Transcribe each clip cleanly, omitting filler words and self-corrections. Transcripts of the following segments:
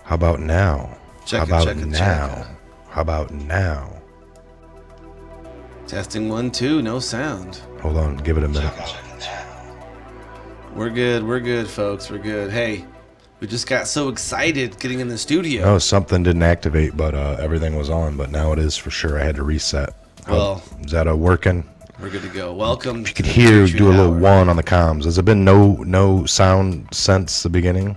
How about now? Check How it, about check it, now? check it. How about now? Testing 1, 2, no sound. Hold on, give it a minute. We're good, folks. We're good. Hey, we just got so excited getting in the studio. No, something didn't activate, but everything was on. But now it is for sure. I had to reset. Well, is that working? We're good to go. Welcome. If you could hear, do a little one on the comms. Has it been no sound since the beginning?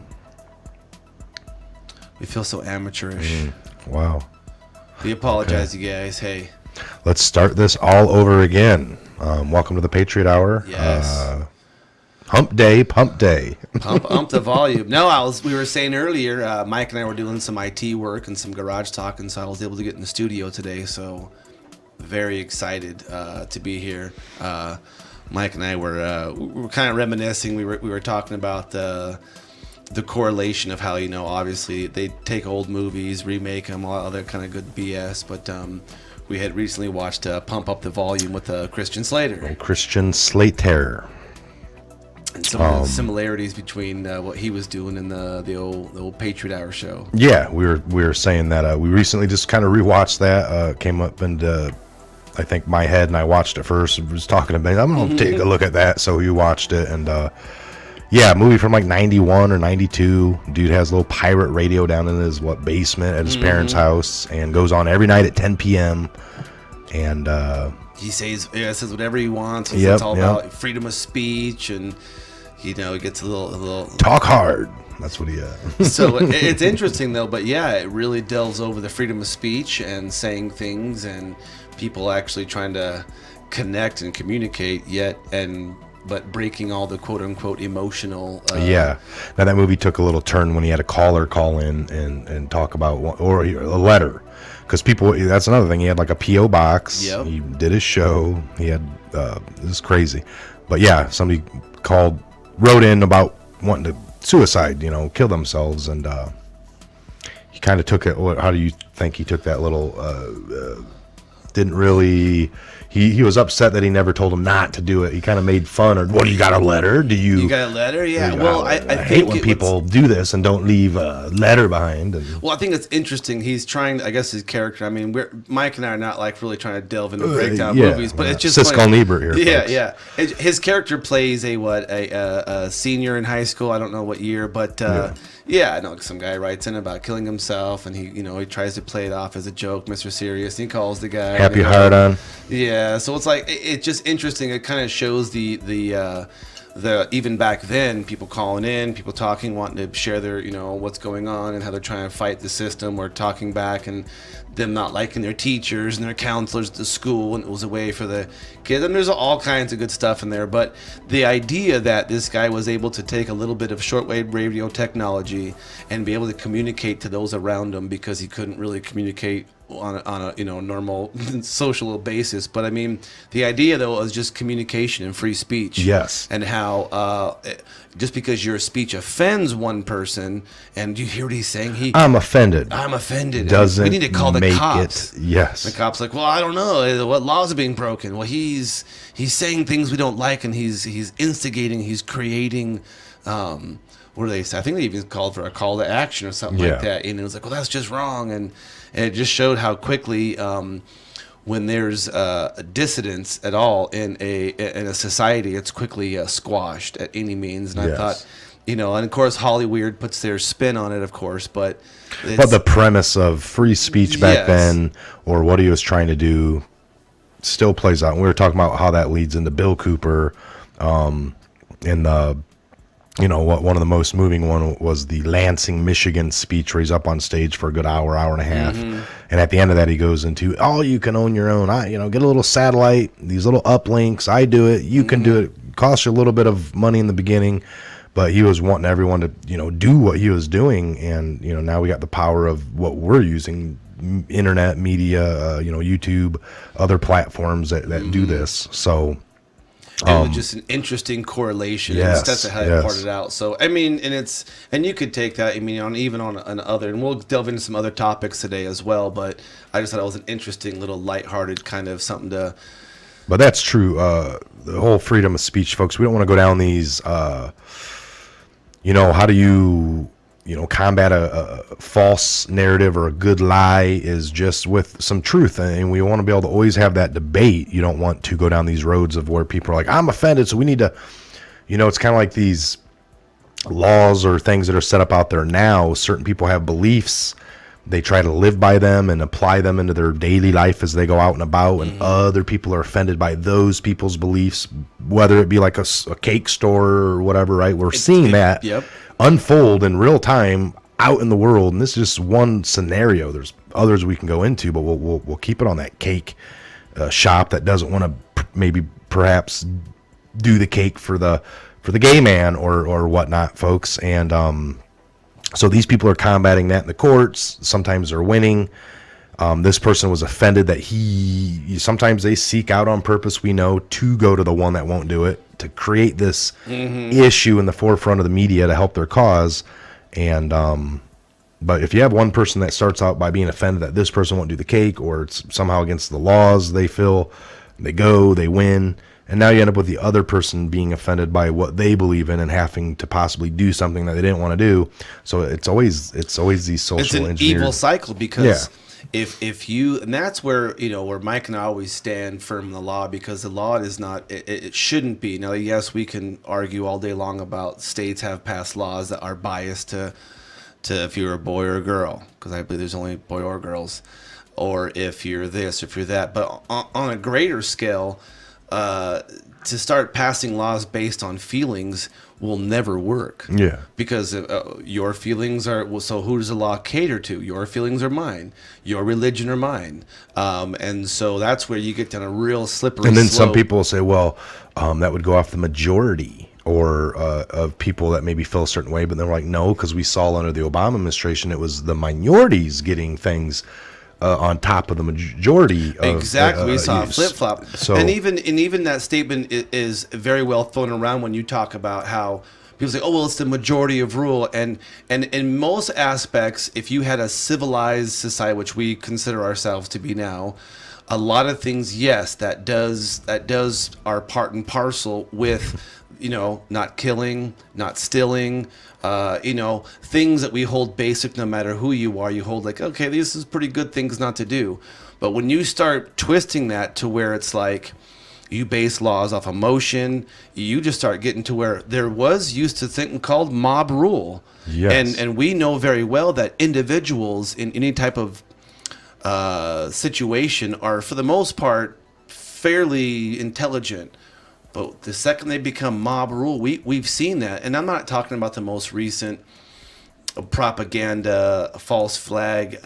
We feel so amateurish. Wow. We apologize, you guys. Hey. Let's start this all over again. Welcome to the Patriot Hour. Yes. Hump day, pump day. Pump the volume. No, we were saying earlier, Mike and I were doing some IT work and some garage talk, and so I was able to get in the studio today. So very excited to be here. Mike and I were kind of reminiscing. We were talking about the correlation of how, obviously they take old movies, remake them, all other kind of good BS, but we had recently watched Pump Up the Volume with Christian Slater. Christian Slater. And some of the similarities between what he was doing in the old Patriot Hour show. Yeah, we were saying that we recently just kind of rewatched that. Came up and I think my head, and I watched it first. Was talking about, I'm gonna take a look at that. So you watched it, and yeah, movie from like 91 or 92. Dude has a little pirate radio down in his basement at his parents' house, and goes on every night at 10 p.m. And he says whatever he wants. It's all about freedom of speech, and he gets a little talk hard. That's what he So it's interesting though, but yeah, it really delves over the freedom of speech and saying things, and people actually trying to connect and communicate, but breaking all the quote unquote emotional. Yeah. Now that movie took a little turn when he had a caller call in and talk about or a letter. Because that's another thing. He had like a P.O Box. Yep. He did his show. He had, this is crazy. But yeah, somebody wrote in about wanting to suicide, kill themselves. And he kind of took it. How do you think he took that little, didn't really, he was upset that he never told him not to do it. He kind of made fun. Or, what, do you got a letter? You got a letter? Yeah. Well, I hate when people do this and don't leave a letter behind. Well, I think it's interesting. He's trying, I guess his character, Mike and I are not like really trying to delve into breakdown movies, but it's just Siskel and Ebert here. Yeah, folks. His character plays a senior in high school. I don't know what year, but I know some guy writes in about killing himself, and he tries to play it off as a joke, Mr. Serious. And he calls the guy happy hard on. Yeah, so it's like it's just interesting. It kind of shows the even back then, people calling in, people talking, wanting to share their what's going on and how they're trying to fight the system, or talking back, and them not liking their teachers and their counselors at the school, and it was a way for the kids. And there's all kinds of good stuff in there. But the idea that this guy was able to take a little bit of shortwave radio technology and be able to communicate to those around him, because he couldn't really communicate on a normal social basis. But the idea though was just communication and free speech. Yes. And how just because your speech offends one person, and you hear what he's saying, I'm offended. Doesn't we need to call the cops. Yes. The cops like, well, I don't know what laws are being broken. Well, he's saying things we don't like, and he's instigating, he's creating. What do they say? I think they even called for a call to action or something like that. And it was like, well, that's just wrong. And it just showed how quickly, when there's dissidence at all in a society, it's quickly squashed at any means. And I thought, and of course Hollywood puts their spin on it, of course, but the premise of free speech back then, or what he was trying to do, still plays out. And we were talking about how that leads into Bill Cooper, in the. One of the most moving one was the Lansing, Michigan speech, where he's up on stage for a good hour and a half. And at the end of that, he goes into, you can own your own. Get a little satellite, these little uplinks. I do it. You can do it. Costs you a little bit of money in the beginning, but he was wanting everyone to, do what he was doing. And, now we got the power of what we're using, internet media, YouTube, other platforms that do this. So it was just an interesting correlation. Yes, that's how it parted out. So and you could take that. Even on other, and we'll delve into some other topics today as well. But I just thought it was an interesting little lighthearted kind of something to. But that's true. The whole freedom of speech, folks. We don't want to go down these. How do you combat a false narrative or a good lie is just with some truth. And we want to be able to always have that debate. You don't want to go down these roads of where people are like, I'm offended, so we need to, it's kind of like these laws or things that are set up out there now. Certain people have beliefs. They try to live by them and apply them into their daily life as they go out and about, and other people are offended by those people's beliefs, whether it be like a cake store or whatever, right? We're seeing that unfold in real time out in the world, and this is just one scenario. There's others we can go into, but we'll keep it on that cake shop that doesn't want to maybe perhaps do the cake for the gay man or whatnot, folks. And so these people are combating that in the courts. Sometimes they're winning. This person was offended that sometimes they seek out on purpose, we know, to go to the one that won't do it, to create this issue in the forefront of the media to help their cause. And but if you have one person that starts out by being offended that this person won't do the cake, or it's somehow against the laws, they feel, they win. And now you end up with the other person being offended by what they believe in and having to possibly do something that they didn't want to do. So it's always these social It's an engineered evil cycle, because if you, and that's where where Mike and I always stand firm in the law, because the law is not, it shouldn't be. Now, yes, we can argue all day long about states have passed laws that are biased to if you're a boy or a girl, because I believe there's only boy or girls, or if you're this, if you're that. But on a greater scale, to start passing laws based on feelings will never work. Yeah. Because your feelings are, well, so who does the law cater to? Your feelings are mine. Your religion are mine. And so that's where you get down a real slippery slope. And then some people will say, well, that would go off the majority or of people that maybe feel a certain way. But they're like, no, because we saw under the Obama administration, it was the minorities getting things on top of the majority. Exactly, we saw a flip flop. So, and even that statement is very well thrown around when you talk about how people say, "Oh, well, it's the majority of rule." And in most aspects, if you had a civilized society, which we consider ourselves to be now, a lot of things, yes, that does are part and parcel with, not killing, not stealing. Things that we hold basic no matter who you are. You hold like, okay, this is pretty good things not to do. But when you start twisting that to where it's like you base laws off emotion, you just start getting to where there was used to something called mob rule. Yes. And we know very well that individuals in any type of situation are, for the most part, fairly intelligent. But the second they become mob rule, we've seen that. And I'm not talking about the most recent propaganda, false flag,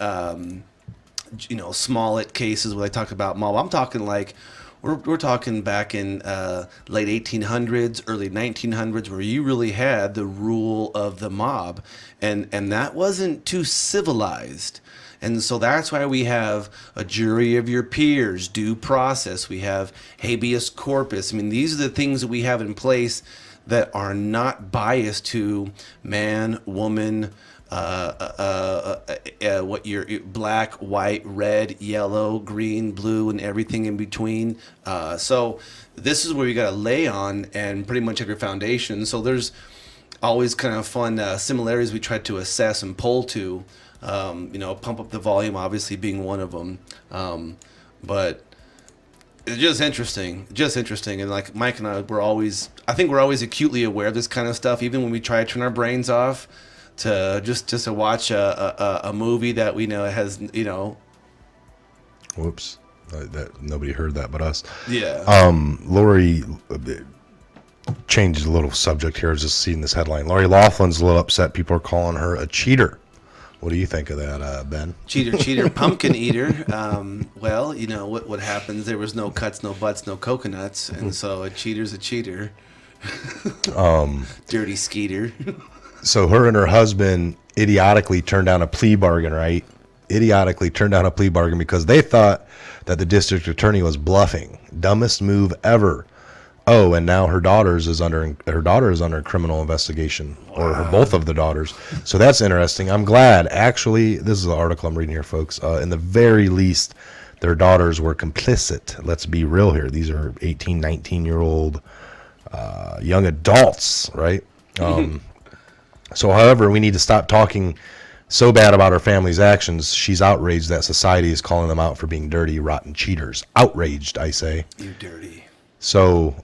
Smollett cases where they talk about mob. I'm talking like, we're talking back in late 1800s, early 1900s, where you really had the rule of the mob. And that wasn't too civilized. And so that's why we have a jury of your peers, due process. We have habeas corpus. I mean, these are the things that we have in place that are not biased to man, woman, what you're black, white, red, yellow, green, blue, and everything in between. So this is where we got to lay on and pretty much have your foundation. So there's always kind of fun similarities we try to assess and pull to. Pump up the volume, obviously being one of them. But it's just interesting. And like Mike and I, we're always acutely aware of this kind of stuff, even when we try to turn our brains off to just to watch a movie that we know has, Whoops. That nobody heard that but us. Yeah. Lori changed a little subject here. I was just seeing this headline. Lori Laughlin's a little upset. People are calling her a cheater. What do you think of that, Ben? Cheater, pumpkin eater. Well, what happens? There was no cuts, no butts, no coconuts, and so a cheater's a cheater. Dirty skeeter. So her and her husband idiotically turned down a plea bargain, right? Idiotically turned down a plea bargain because they thought that the district attorney was bluffing. Dumbest move ever. Oh, and now her daughter is under criminal investigation, or both of the daughters. So that's interesting. I'm glad. Actually, this is the article I'm reading here, folks. In the very least, their daughters were complicit. Let's be real here. These are 18, 19-year-old young adults, right? So, however, we need to stop talking so bad about her family's actions. She's outraged that society is calling them out for being dirty, rotten cheaters. Outraged, I say. You dirty. So,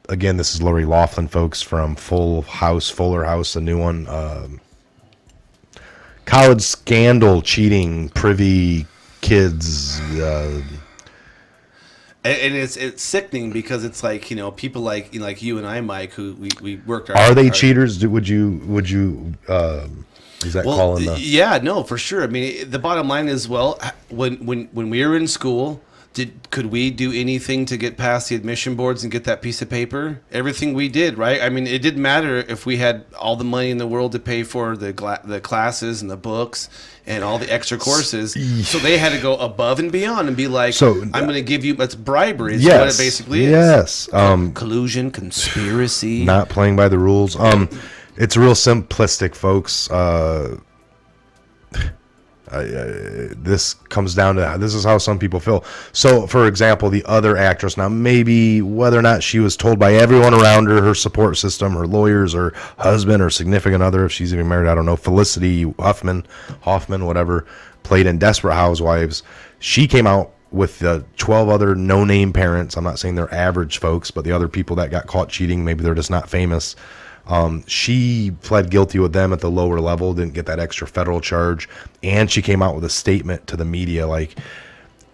again, this is Lori Loughlin, folks, from Fuller House, the new one. College scandal, cheating, privy kids. And it's sickening because it's like, people like you and I, Mike, who we worked our. Are they cheaters? Would you is that calling the? Yeah, no, for sure. I mean, the bottom line is, well, when we were in school, could we do anything to get past the admission boards and get that piece of paper? Everything we did, right? I mean, it didn't matter if we had all the money in the world to pay for the classes and the books and all the extra courses. So they had to go above and beyond and be like, I'm going to give you, that's bribery. Is what it basically is. Yes. Collusion, conspiracy. Not playing by the rules. It's real simplistic, folks. This comes down to, this is how some people feel. So, for example, the other actress, now maybe whether or not she was told by everyone around her, her support system, her lawyers, or husband, or significant other, if she's even married, I don't know, Felicity Hoffman, whatever, played in Desperate Housewives. She came out with the 12 other no-name parents. I'm not saying they're average folks, but the other people that got caught cheating, maybe they're just not famous. She pled guilty with them at the lower level, didn't get that extra federal charge, and she came out with a statement to the media like,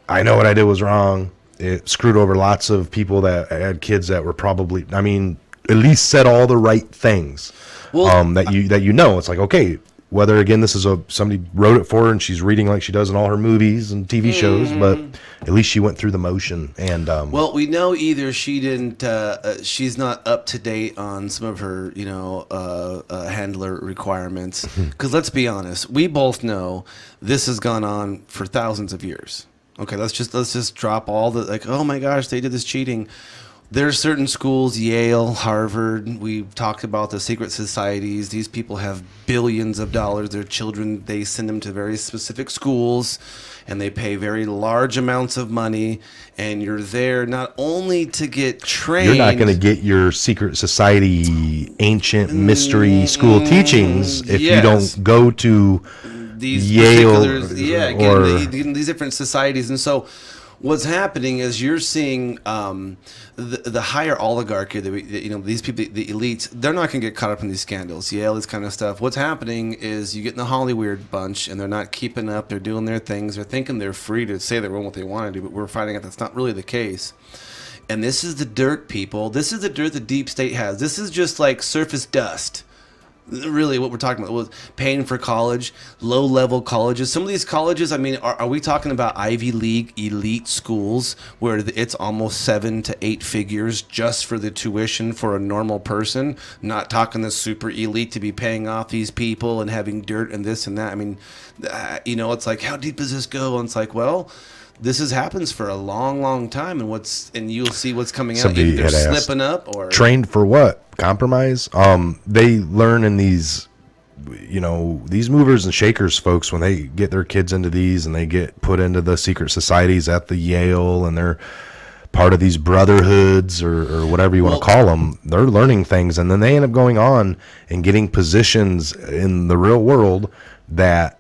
I know what I did was wrong. It screwed over lots of people that had kids that were probably, I mean, at least said all the right things. Well, that you know, it's like, okay, whether again this is somebody wrote it for her and she's reading like she does in all her movies and TV shows, but at least she went through the motion. And well, we know either she didn't, she's not up to date on some of her, handler requirements. Because let's be honest, we both know this has gone on for thousands of years. Okay, let's just drop all the like, oh my gosh, they did this cheating. There's certain schools, Yale, Harvard, we've talked about the secret societies. These people have billions of dollars. Their children, they send them to very specific schools, and they pay very large amounts of money. And you're there not only to get trained. You're not going to get your secret society, ancient mystery school teachings if you don't go to these Yale or these different societies. And so what's happening is you're seeing the higher oligarchy, these people, the elites, they're not going to get caught up in these scandals. Yale, this kind of stuff. What's happening is you get in the Hollywood bunch, and they're not keeping up. They're doing their things. They're thinking they're free to say they're doing what they want to do, but we're finding out that's not really the case. And this is the dirt, people. This is the dirt the deep state has. This is just like surface dust. Really, what we're talking about was paying for college, low-level colleges. Some of these colleges, I mean, are we talking about Ivy League elite schools where it's almost 7 to 8 figures just for the tuition for a normal person? Not talking the super elite to be paying off these people and having dirt and this and that. I mean, it's like, how deep does this go? And it's like, well, this happens for a long, long time, and you'll see what's coming out. Either they're slipping up or trained for what? Compromise. They learn in these, these movers and shakers, folks, when they get their kids into these and they get put into the secret societies at the Yale and they're part of these brotherhoods or whatever you want to call them. They're learning things, and then they end up going on and getting positions in the real world that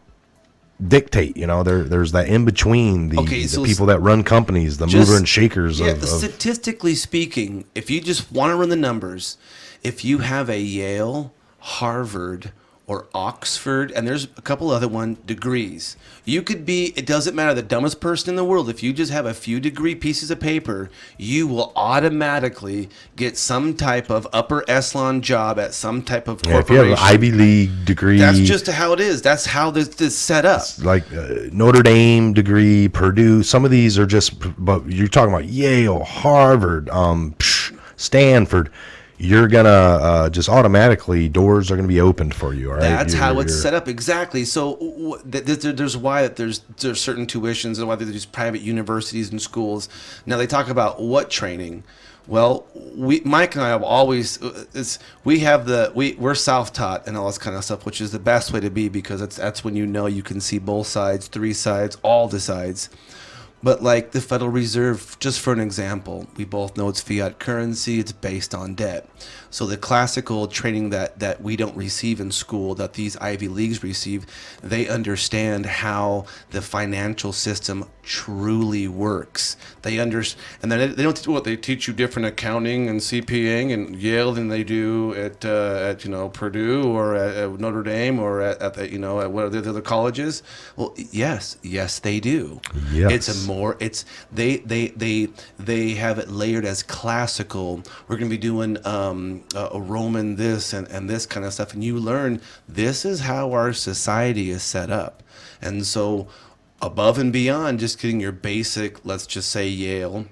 dictate, there's that in between the people that run companies, the mover and shakers. Statistically speaking, if you just want to run the numbers, if you have a Yale, Harvard, or Oxford, and there's a couple other degrees, you could be, it doesn't matter, the dumbest person in the world. If you just have a few degree pieces of paper, you will automatically get some type of upper echelon job at some type of corporation. If you have an Ivy League degree, that's just how it is. That's how this is set up. Like Notre Dame degree, Purdue. Some of these are just, but you're talking about Yale, Harvard, Stanford. You're gonna just automatically, doors are gonna be opened for you. All right, that's how it's set up exactly. So there's why there's certain tuitions and why there's these private universities and schools. Now they talk about what training. Well, Mike and I have always we're self-taught and all this kind of stuff, which is the best way to be because that's when you can see both sides, 3 sides, all the sides. But like the Federal Reserve, just for an example, we both know it's fiat currency, it's based on debt. So the classical training that we don't receive in school, that these Ivy Leagues receive, they understand how the financial system truly works. They understand, and then they don't they teach you different accounting and CPAing and Yale than they do at Purdue or at Notre Dame or at the, at what are the other colleges. Well, yes they do. Yes. They have it layered as classical. We're going to be doing a Roman this and this kind of stuff, and you learn this is how our society is set up. And so above and beyond just getting your basic, let's just say Yale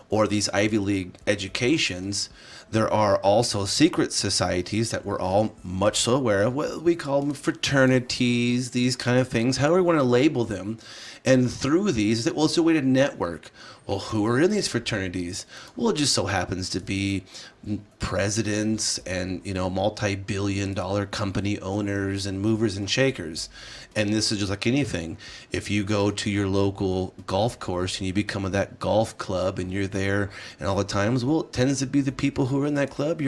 or these Ivy League educations, there are also secret societies that we're all much so aware of. What we call them fraternities, these kind of things, however we want to label them. And through these, it's a way to network. Well, who are in these fraternities? Well, it just so happens to be presidents and, multi-billion-dollar company owners and movers and shakers. And this is just like anything. If you go to your local golf course and you become of that golf club and you're there and all the times, well, it tends to be the people who are in that club.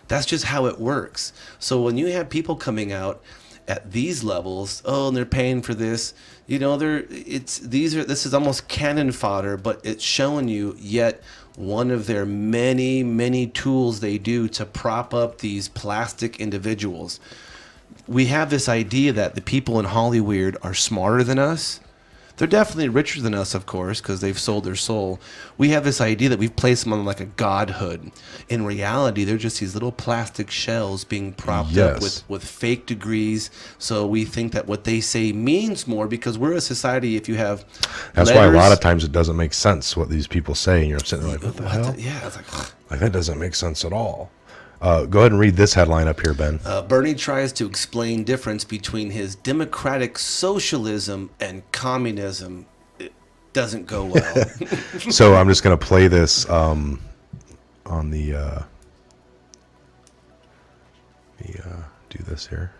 That's just how it works. So when you have people coming out at these levels, and they're paying for this, this is almost cannon fodder, but it's showing you yet one of their many, many tools they do to prop up these plastic individuals. We have this idea that the people in Hollywood are smarter than us. They're definitely richer than us, of course, because they've sold their soul. We have this idea that we've placed them on like a godhood. In reality, they're just these little plastic shells being propped up with fake degrees. So we think that what they say means more because we're a society, if you have That's why a lot of times it doesn't make sense what these people say. And you're sitting there like, what the hell? Yeah, it's like that doesn't make sense at all. Go ahead and read this headline up here, Ben. Bernie tries to explain difference between his democratic socialism and communism. It doesn't go well. So I'm just going to play this on the... do this here.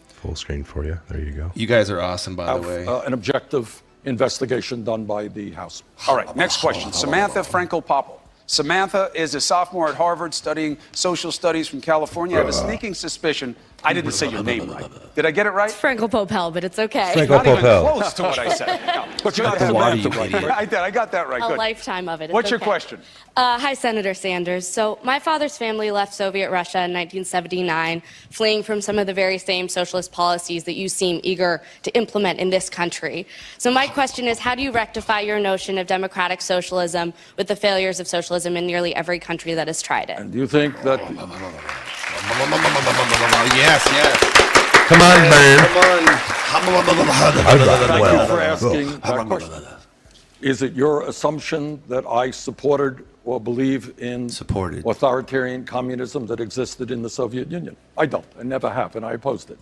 Full screen for you. There you go. You guys are awesome, by the way. An objective investigation done by the House. All right, next question. Samantha Franco-Popple. Samantha is a sophomore at Harvard studying social studies from California. I have a sneaking suspicion I didn't say your name right. Did I get it right? It's Franco-Popelle, but it's okay. Not even close to what I said. No. But you got Samantha right. I did. I got that right. A Good. lifetime of it. It's What's your okay. question? Hi, Senator Sanders. So my father's family left Soviet Russia in 1979, fleeing from some of the very same socialist policies that you seem eager to implement in this country. So my question is, how do you rectify your notion of democratic socialism with the failures of socialism in nearly every country that has tried it? And do you think that... Yes. Come on, man. Thank you for asking that question. Is it your assumption that I supported or believe in authoritarian communism that existed in the Soviet Union? I don't. I never have, and I opposed it.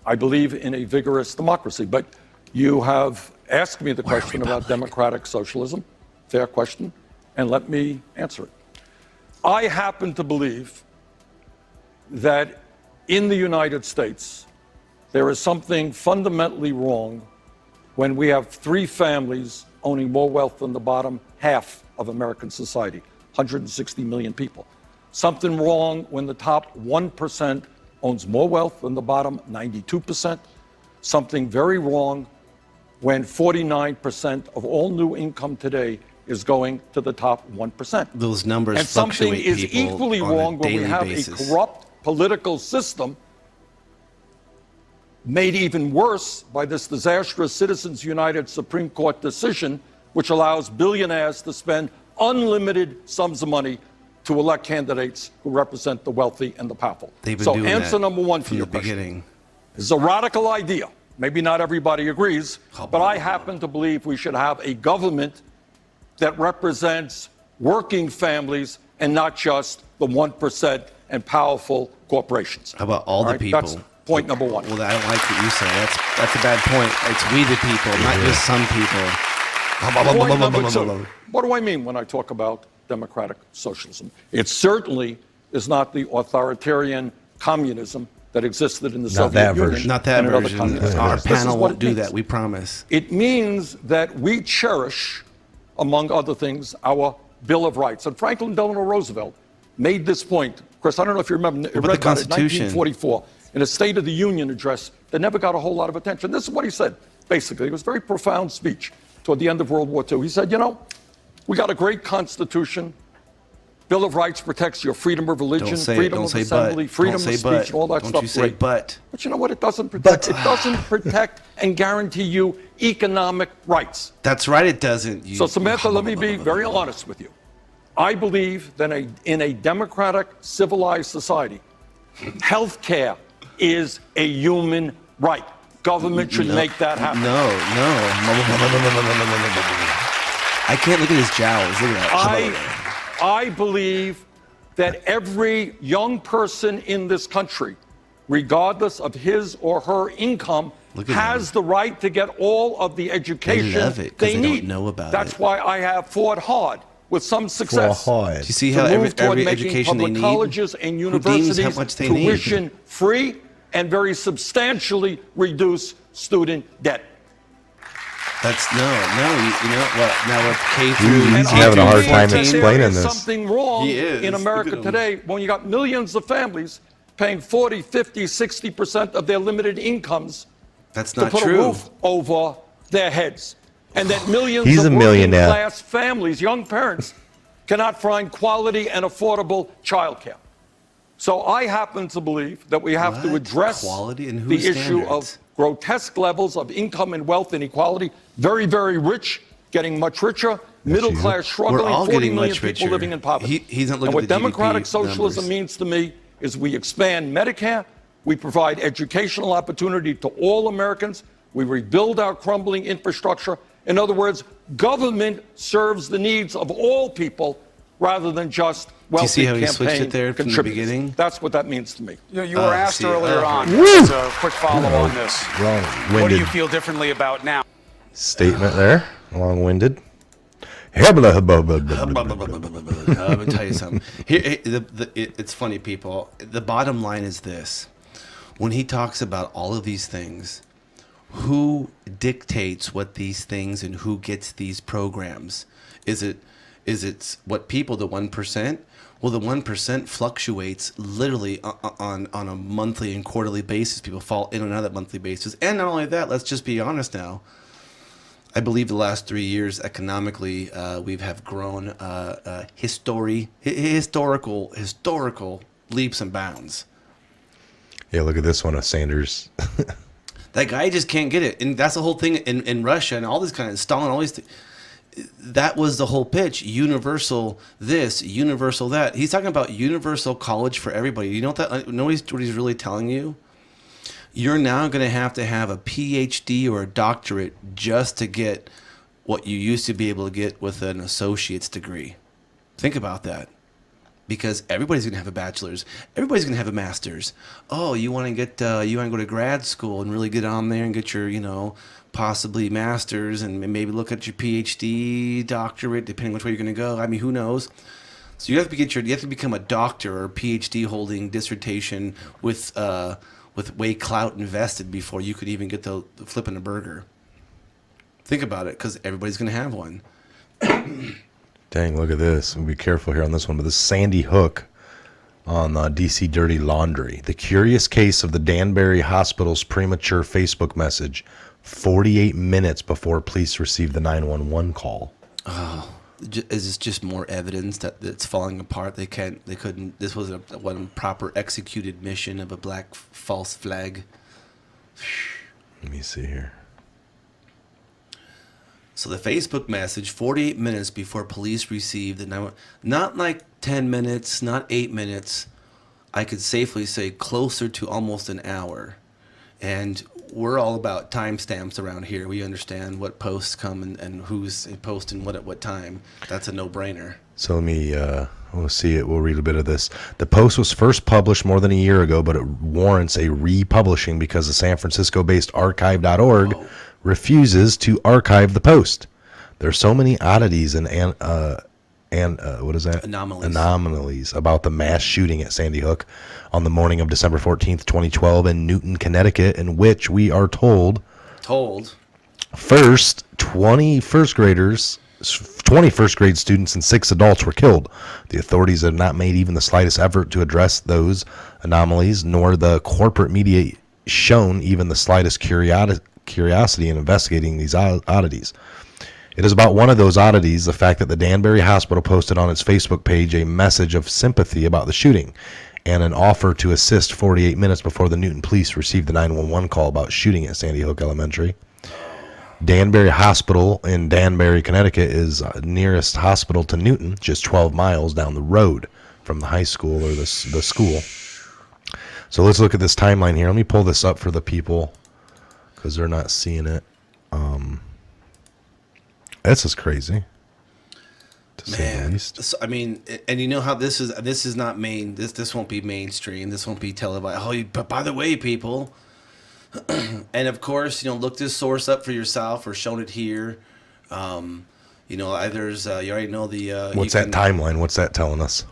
I believe in a vigorous democracy. But you have asked me the question about democratic socialism. Fair question. And let me answer it. I happen to believe that in the United States, there is something fundamentally wrong when we have three families owning more wealth than the bottom half of American society, 160 million people. Something wrong when the top 1% owns more wealth than the bottom 92%. Something very wrong when 49% of all new income today is going to the top 1%. Those numbers and something fluctuate, is equally wrong when we have a corrupt political system made even worse by this disastrous Citizens United Supreme Court decision, which allows billionaires to spend unlimited sums of money to elect candidates who represent the wealthy and the powerful. So answer number one for your question. This is a radical idea. Maybe not everybody agrees, but I happen to believe we should have a government that represents working families and not just the 1% and powerful corporations. How about all the people? That's point number one. Well, I don't like what you say. That's a bad point. It's we the people, not just some people. Point number two. What do I mean when I talk about democratic socialism? It certainly is not the authoritarian communism that existed in the Not Soviet that Union. version. Not that and in other version. countries. Our This is panel what won't it do means. that, we promise. It means that we cherish, among other things, our Bill of Rights. And Franklin Delano Roosevelt made this point. Chris, I don't know if you remember, it about read the about it in Constitution? 1944 in a State of the Union address that never got a whole lot of attention. This is what he said, basically. It was a very profound speech toward the end of World War II. He said, you know, we got a great Constitution. Bill of Rights protects your freedom of religion, freedom of assembly, freedom of speech, and all that stuff. Don't you say great. but. But you know what it doesn't protect? It doesn't protect and guarantee you economic rights. That's right, it doesn't. So Samantha, let me be very honest with you. I believe that in a democratic, civilized society, health care is a human right. Government should make that happen. No. I can't look at his jowls. Look at that. I believe that every young person in this country, regardless of his or her income, has the right to get all of the education They love it 'cause they need. don't know about That's it. why I have fought hard with some success. Fought hard. Do you see to how move toward every making education they public need? colleges and Who deems how universities much they need? tuition free and very substantially reduce student debt. That's you know what? Now with K through, He's And I having a hard believe time that explaining there is this. something wrong He is. in America Look at him. today when you got millions of families paying 40, 50, 60% of their limited incomes that's to not put true. a roof over their heads. And that millions He's of a working millionaire. class families, young parents, cannot find quality and affordable childcare. So I happen to believe that we have to What? address Quality and the whose issue standards? of grotesque levels of income and wealth inequality. Very, very rich getting much richer, middle class struggling, We're all 40 getting million much people richer. living in poverty. He's not And looking what at the democratic GDP socialism numbers. means to me is we expand Medicare, we provide educational opportunity to all Americans, we rebuild our crumbling infrastructure. In other words, government serves the needs of all people rather than just wealthy see how he campaign switched it there from the contributors. beginning? That's what that means to me. You were asked see, earlier on, Woo! as a quick follow on this. What do Long-winded you feel differently about now? statement there. Long-winded. Blah, blah, blah, blah, blah, blah, blah. Let me tell you something. It's funny, people. The bottom line is this: when he talks about all of these things, who dictates what these things and who gets these programs? Is it what people, the 1%? Well, the 1% fluctuates literally on a monthly and quarterly basis. People fall in and out of that monthly basis. And not only that, let's just be honest now. I believe the last 3 years economically, we have grown historical leaps and bounds. Yeah, look at this one of Sanders. That guy just can't get it. And that's the whole thing in Russia and all this kind of Stalin, all these things. That was the whole pitch. Universal this, universal that. He's talking about universal college for everybody. You know what he's really telling you? You're now going to have a PhD or a doctorate just to get what you used to be able to get with an associate's degree. Think about that. Because everybody's going to have a bachelor's. Everybody's going to have a master's. Oh, you want to go to grad school and really get on there and get your, possibly master's and maybe look at your PhD, doctorate, depending which way you're going to go. I mean, who knows? So you have to become a doctor or PhD holding dissertation with way clout invested before you could even get the flipping a burger. Think about it, because everybody's going to have one. Dang, look at this. We'll be careful here on this one. But this Sandy Hook on DC Dirty Laundry. The curious case of the Danbury Hospital's premature Facebook message 48 minutes before police received the 911 call. Oh, is this just more evidence that it's falling apart? They couldn't. This was one proper executed mission of a black false flag. Let me see here. So the Facebook message, 48 minutes before police received the 911, not like 10 minutes, not 8 minutes. I could safely say closer to almost an hour. And we're all about timestamps around here. We understand what posts come and who's posting what at what time. That's a no-brainer. So let me, we'll see it. We'll read a bit of this. The post was first published more than a year ago, but it warrants a republishing because the San Francisco-based archive.org refuses to archive the post. There are so many oddities and and what is that? Anomalies about the mass shooting at Sandy Hook on the morning of December 14th, 2012 in Newton, Connecticut, in which we are told first 20 first grade students and 6 adults were killed. The authorities have not made even the slightest effort to address those anomalies, nor the corporate media shown even the slightest curiosity in investigating these oddities. It is about one of those oddities, the fact that the Danbury Hospital posted on its Facebook page a message of sympathy about the shooting and an offer to assist 48 minutes before the Newton police received the 911 call about shooting at Sandy Hook Elementary. Danbury Hospital in Danbury, Connecticut is nearest hospital to Newton, just 12 miles down the road from the high school or the school. So let's look at this timeline here. Let me pull this up for the people because they're not seeing it. This is crazy, to say the least. So, I mean, and you know how this is not main. This won't be mainstream. This won't be televised. But by the way, people, and of course, look this source up for yourself or shown it here. There's you already know the. What's that timeline? What's that telling us?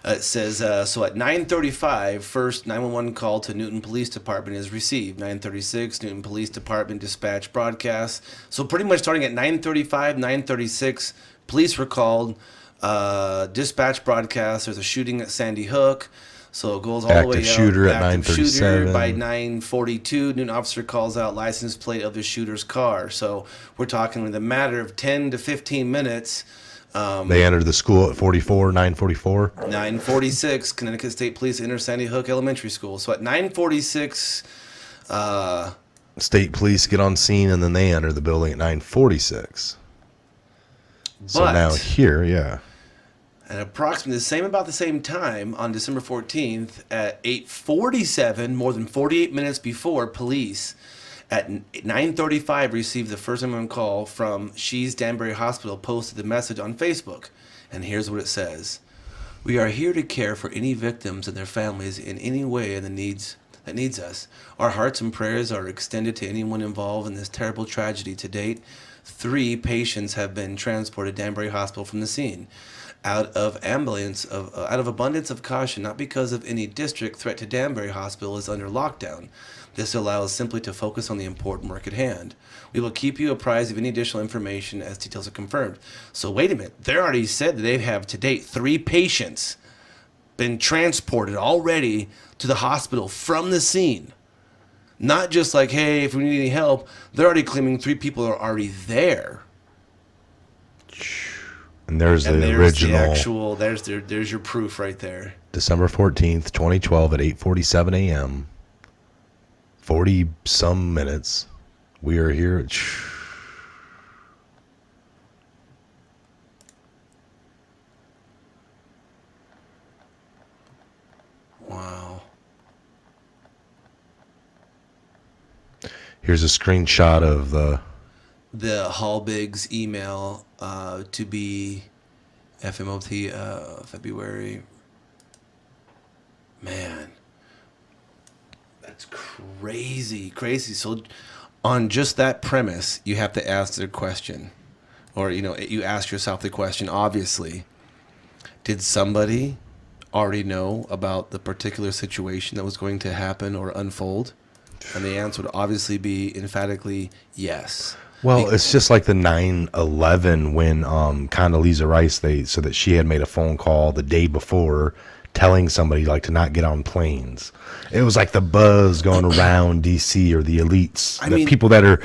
It says, so at 9:35, first 911 call to Newton Police Department is received. 9:36, Newton Police Department dispatch broadcast. So pretty much starting at 9:35, 9:36, police were called. Dispatch broadcast, there's a shooting at Sandy Hook. So it goes all the way up. Active shooter at 9:37. By 9:42, Newton officer calls out license plate of the shooter's car. So we're talking in the matter of 10 to 15 minutes. They entered the school at 9:44. 9:46, Connecticut State Police enter Sandy Hook Elementary School. So at 9:46, State Police get on scene, and then they enter the building at 9:46. So now here, at approximately about the same time on December 14th at 8:47, more than 48 minutes before, police at 9:35 received the first emergency call from She's Danbury Hospital, posted the message on Facebook. And here's what it says. We are here to care for any victims and their families in any way that needs us. Our hearts and prayers are extended to anyone involved in this terrible tragedy. To date, 3 patients have been transported to Danbury Hospital from the scene. Out of abundance of caution, not because of any district threat to Danbury Hospital is under lockdown. This allows simply to focus on the important work at hand. We will keep you apprised of any additional information as details are confirmed. So wait a minute. They already said that they have to date 3 patients been transported already to the hospital from the scene. Not just like, hey, if we need any help. They're already claiming 3 people are already there. And there's the original. There's your proof right there. December 14th, 2012 at 8:47 a.m. 40 some minutes. We are here. Wow. Here's a screenshot of the Hallbig's email to be FMOT February. Man, that's crazy. So on just that premise, you have to ask the question, or you ask yourself the question, obviously, did somebody already know about the particular situation that was going to happen or unfold? And the answer would obviously be emphatically yes. Well, it's just like the 9/11 when Condoleezza Rice, so that she had made a phone call the day before telling somebody like to not get on planes. It was like the buzz going around DC or the elites, people that are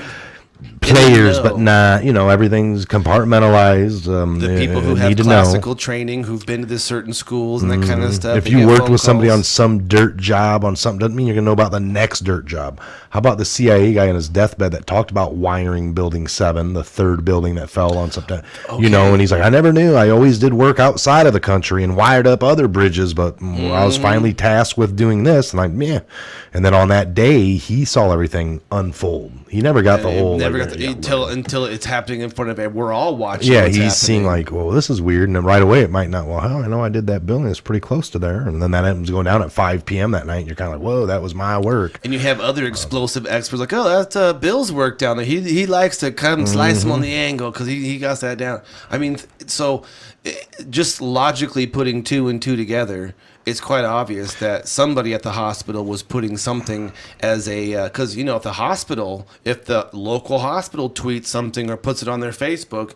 players, but not, everything's compartmentalized. The people who have classical training, who've been to the certain schools and that kind of stuff. If you worked with somebody on some dirt job on something, doesn't mean you're going to know about the next dirt job. How about the CIA guy in his deathbed that talked about wiring Building 7, the 3rd building that fell on something, and he's like, I never knew. I always did work outside of the country and wired up other bridges, but I was finally tasked with doing this. And and then on that day, he saw everything unfold. He never got the whole never got until it's happening in front of it. We're all watching. Yeah, he's seeing like, well, this is weird, and then right away it might not. Well, hell, I know I did that building. It's pretty close to there, and then that happens going down at 5 p.m. that night. And you're kind of like, whoa, that was my work. And you have other explosive experts like, oh, that's Bill's work down there. He likes to kind of slice him on the angle because he got that down. I mean, so just logically putting 2 and 2 together, it's quite obvious that somebody at the hospital was putting something as a because if the local hospital tweets something or puts it on their Facebook,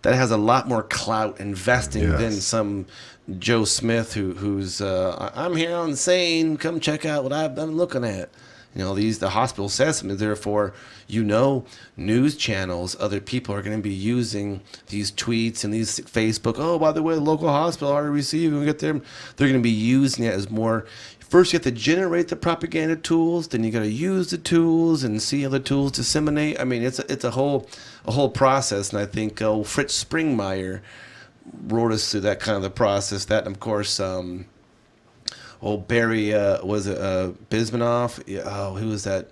that has a lot more clout investing than some Joe Smith who's I'm here on the scene, come check out what I've been looking at. The hospital says something, therefore, news channels, other people are going to be using these tweets and these Facebook. Oh, by the way, the local hospital already received. We get them. They're going to be using it as more. First, you have to generate the propaganda tools. Then you got to use the tools and see how the tools disseminate. I mean, it's a whole process. And I think Fritz Springmeier wrote us through that kind of the process. That, and of course. Barry, was it Bismanoff? Who was that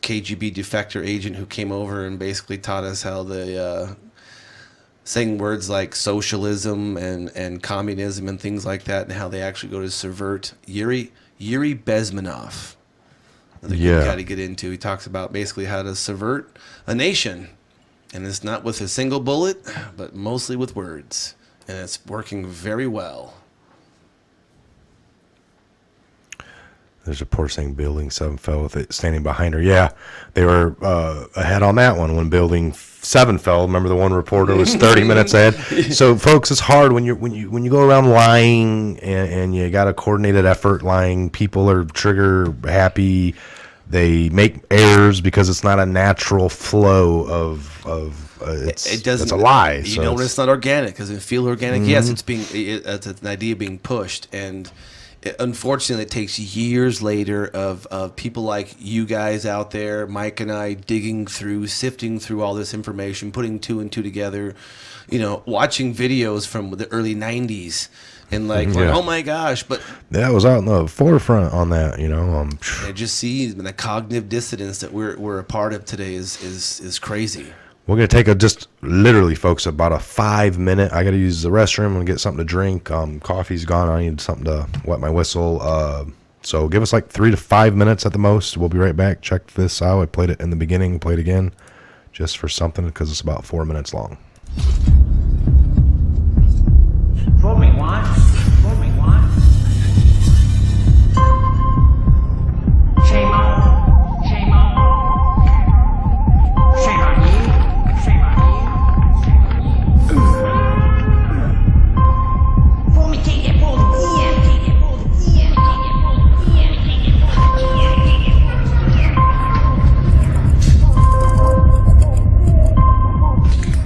KGB defector agent who came over and basically taught us how the saying words like socialism and communism and things like that, and how they actually go to subvert. Yuri Bezmenov. Another good guy to get into. He talks about basically how to subvert a nation, and it's not with a single bullet, but mostly with words, and it's working very well. There's a poor saying building 7 fell with it standing behind her. Yeah, they were ahead on that one when building 7 fell. Remember the one reporter was 30 minutes ahead. So, folks, it's hard when you go around lying and you got a coordinated effort lying. People are trigger happy. They make errors because it's not a natural flow of it's a lie. You know when it's not organic. Does it feel organic? Mm-hmm. Yes, it's an idea being pushed, and unfortunately, it takes years later of people like you guys out there, Mike and I, digging through, sifting through all this information, putting 2 and 2 together, watching videos from the early 90s and like, oh my gosh. But that was out in the forefront on that, I just see the cognitive dissonance that we're a part of today is crazy. We're going to take just literally, folks, about a 5-minute. I got to use the restroom and get something to drink. Coffee's gone. I need something to wet my whistle. So give us like 3 to 5 minutes at the most. We'll be right back. Check this out. I played it in the beginning, play it again just for something because it's about 4 minutes long. Fool me once. Shame on. Shame on. Shame on you. Shame on you. For me, take that ball again. Take that ball again. Take that ball again. Take that ball again.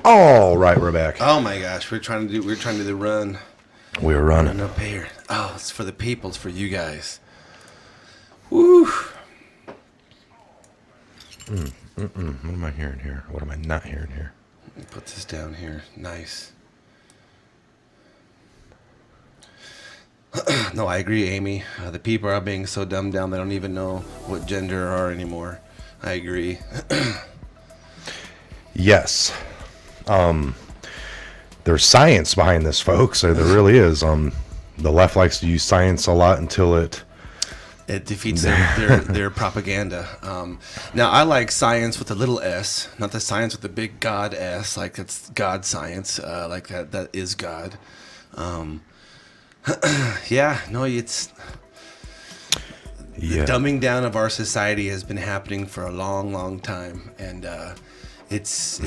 All right, we're back. Oh my gosh, we're trying to do the run. We're running Up here. Oh, it's for the people. It's for you guys. Woo. What am I hearing here? What am I not hearing here? Let me put this down here. Nice. No, I agree, Amy. The people are being so dumbed down they don't even know what gender are anymore. I agree. Yes. There's science behind this, folks. There really is. The left likes to use science a lot until it defeats their propaganda. Now, I like science with a little s, not the science with the big God S, like it's God science, like that is God. Yeah, no, it's the dumbing down of our society has been happening for a long time, and it's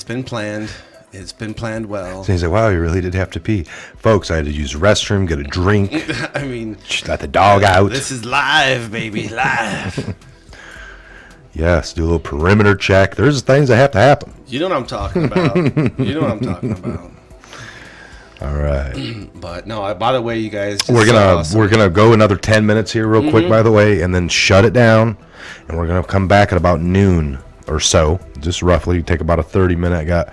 been planned. It's been planned well. So he's like, wow, you really did have to pee. Folks, I had to use the restroom, get a drink. I mean, let the dog out. This is live, baby, live. Yes, do a little perimeter check. There's things that have to happen. You know what I'm talking about. All right. But no, by the way, you guys, we're gonna go another 10 minutes here real quick, by the way, and then shut it down, and we're gonna come back at about noon or so, just roughly take about a 30-minute. I got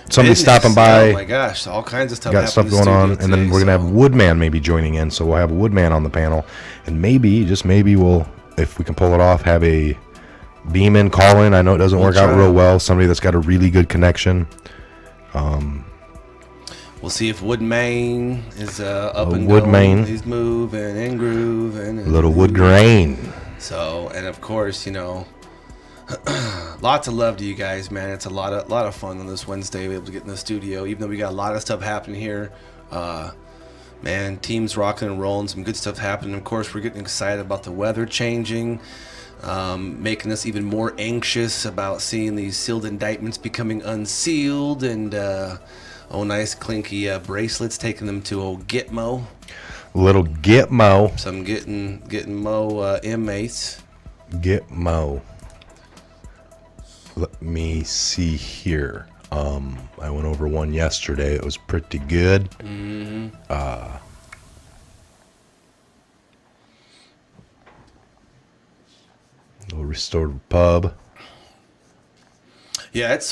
somebody stopping by. Oh my gosh, all kinds of stuff. Got stuff going on, and then we're gonna have Woodman maybe joining in, so we'll have Woodman on the panel, and maybe, just maybe, we'll, if we can pull it off, have a beam in, call in. I know it doesn't work out real well. Somebody that's got a really good connection. We'll see if Woodman is up and Woodman. going. He's moving and grooving. A little wood grain. So, and of course, you know, lots of love to you guys, man. It's a lot of fun on this Wednesday. We're able to get in the studio, even though we got a lot of stuff happening here. Man, teams rocking and rolling, some good stuff happening. Of course, we're getting excited about the weather changing, making us even more anxious about seeing these sealed indictments becoming unsealed, and nice clinky bracelets, taking them to old Gitmo. Little Gitmo. Some getting Mo inmates. Gitmo. Let me see here. I went over one yesterday. It was pretty good. Little restored pub. Yeah, it's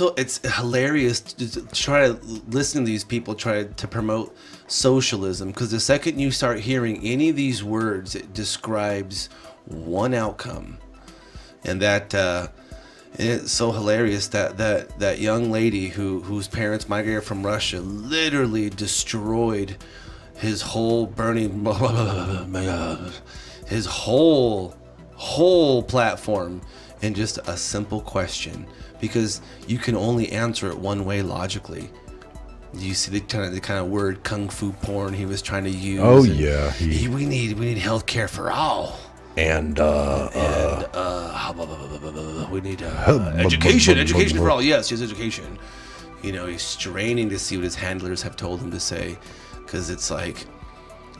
hilarious to try to listen to these people try to promote socialism, because the second you start hearing any of these words, it describes one outcome, and that and it's so hilarious that young lady whose parents migrated from Russia literally destroyed his whole his whole platform in just a simple question, because you can only answer it one way logically. You see the kind of word kung fu porn he was trying to use. Oh yeah, we need health care for all. And we need education for all. Yes, education. You know, he's straining to see what his handlers have told him to say, because it's like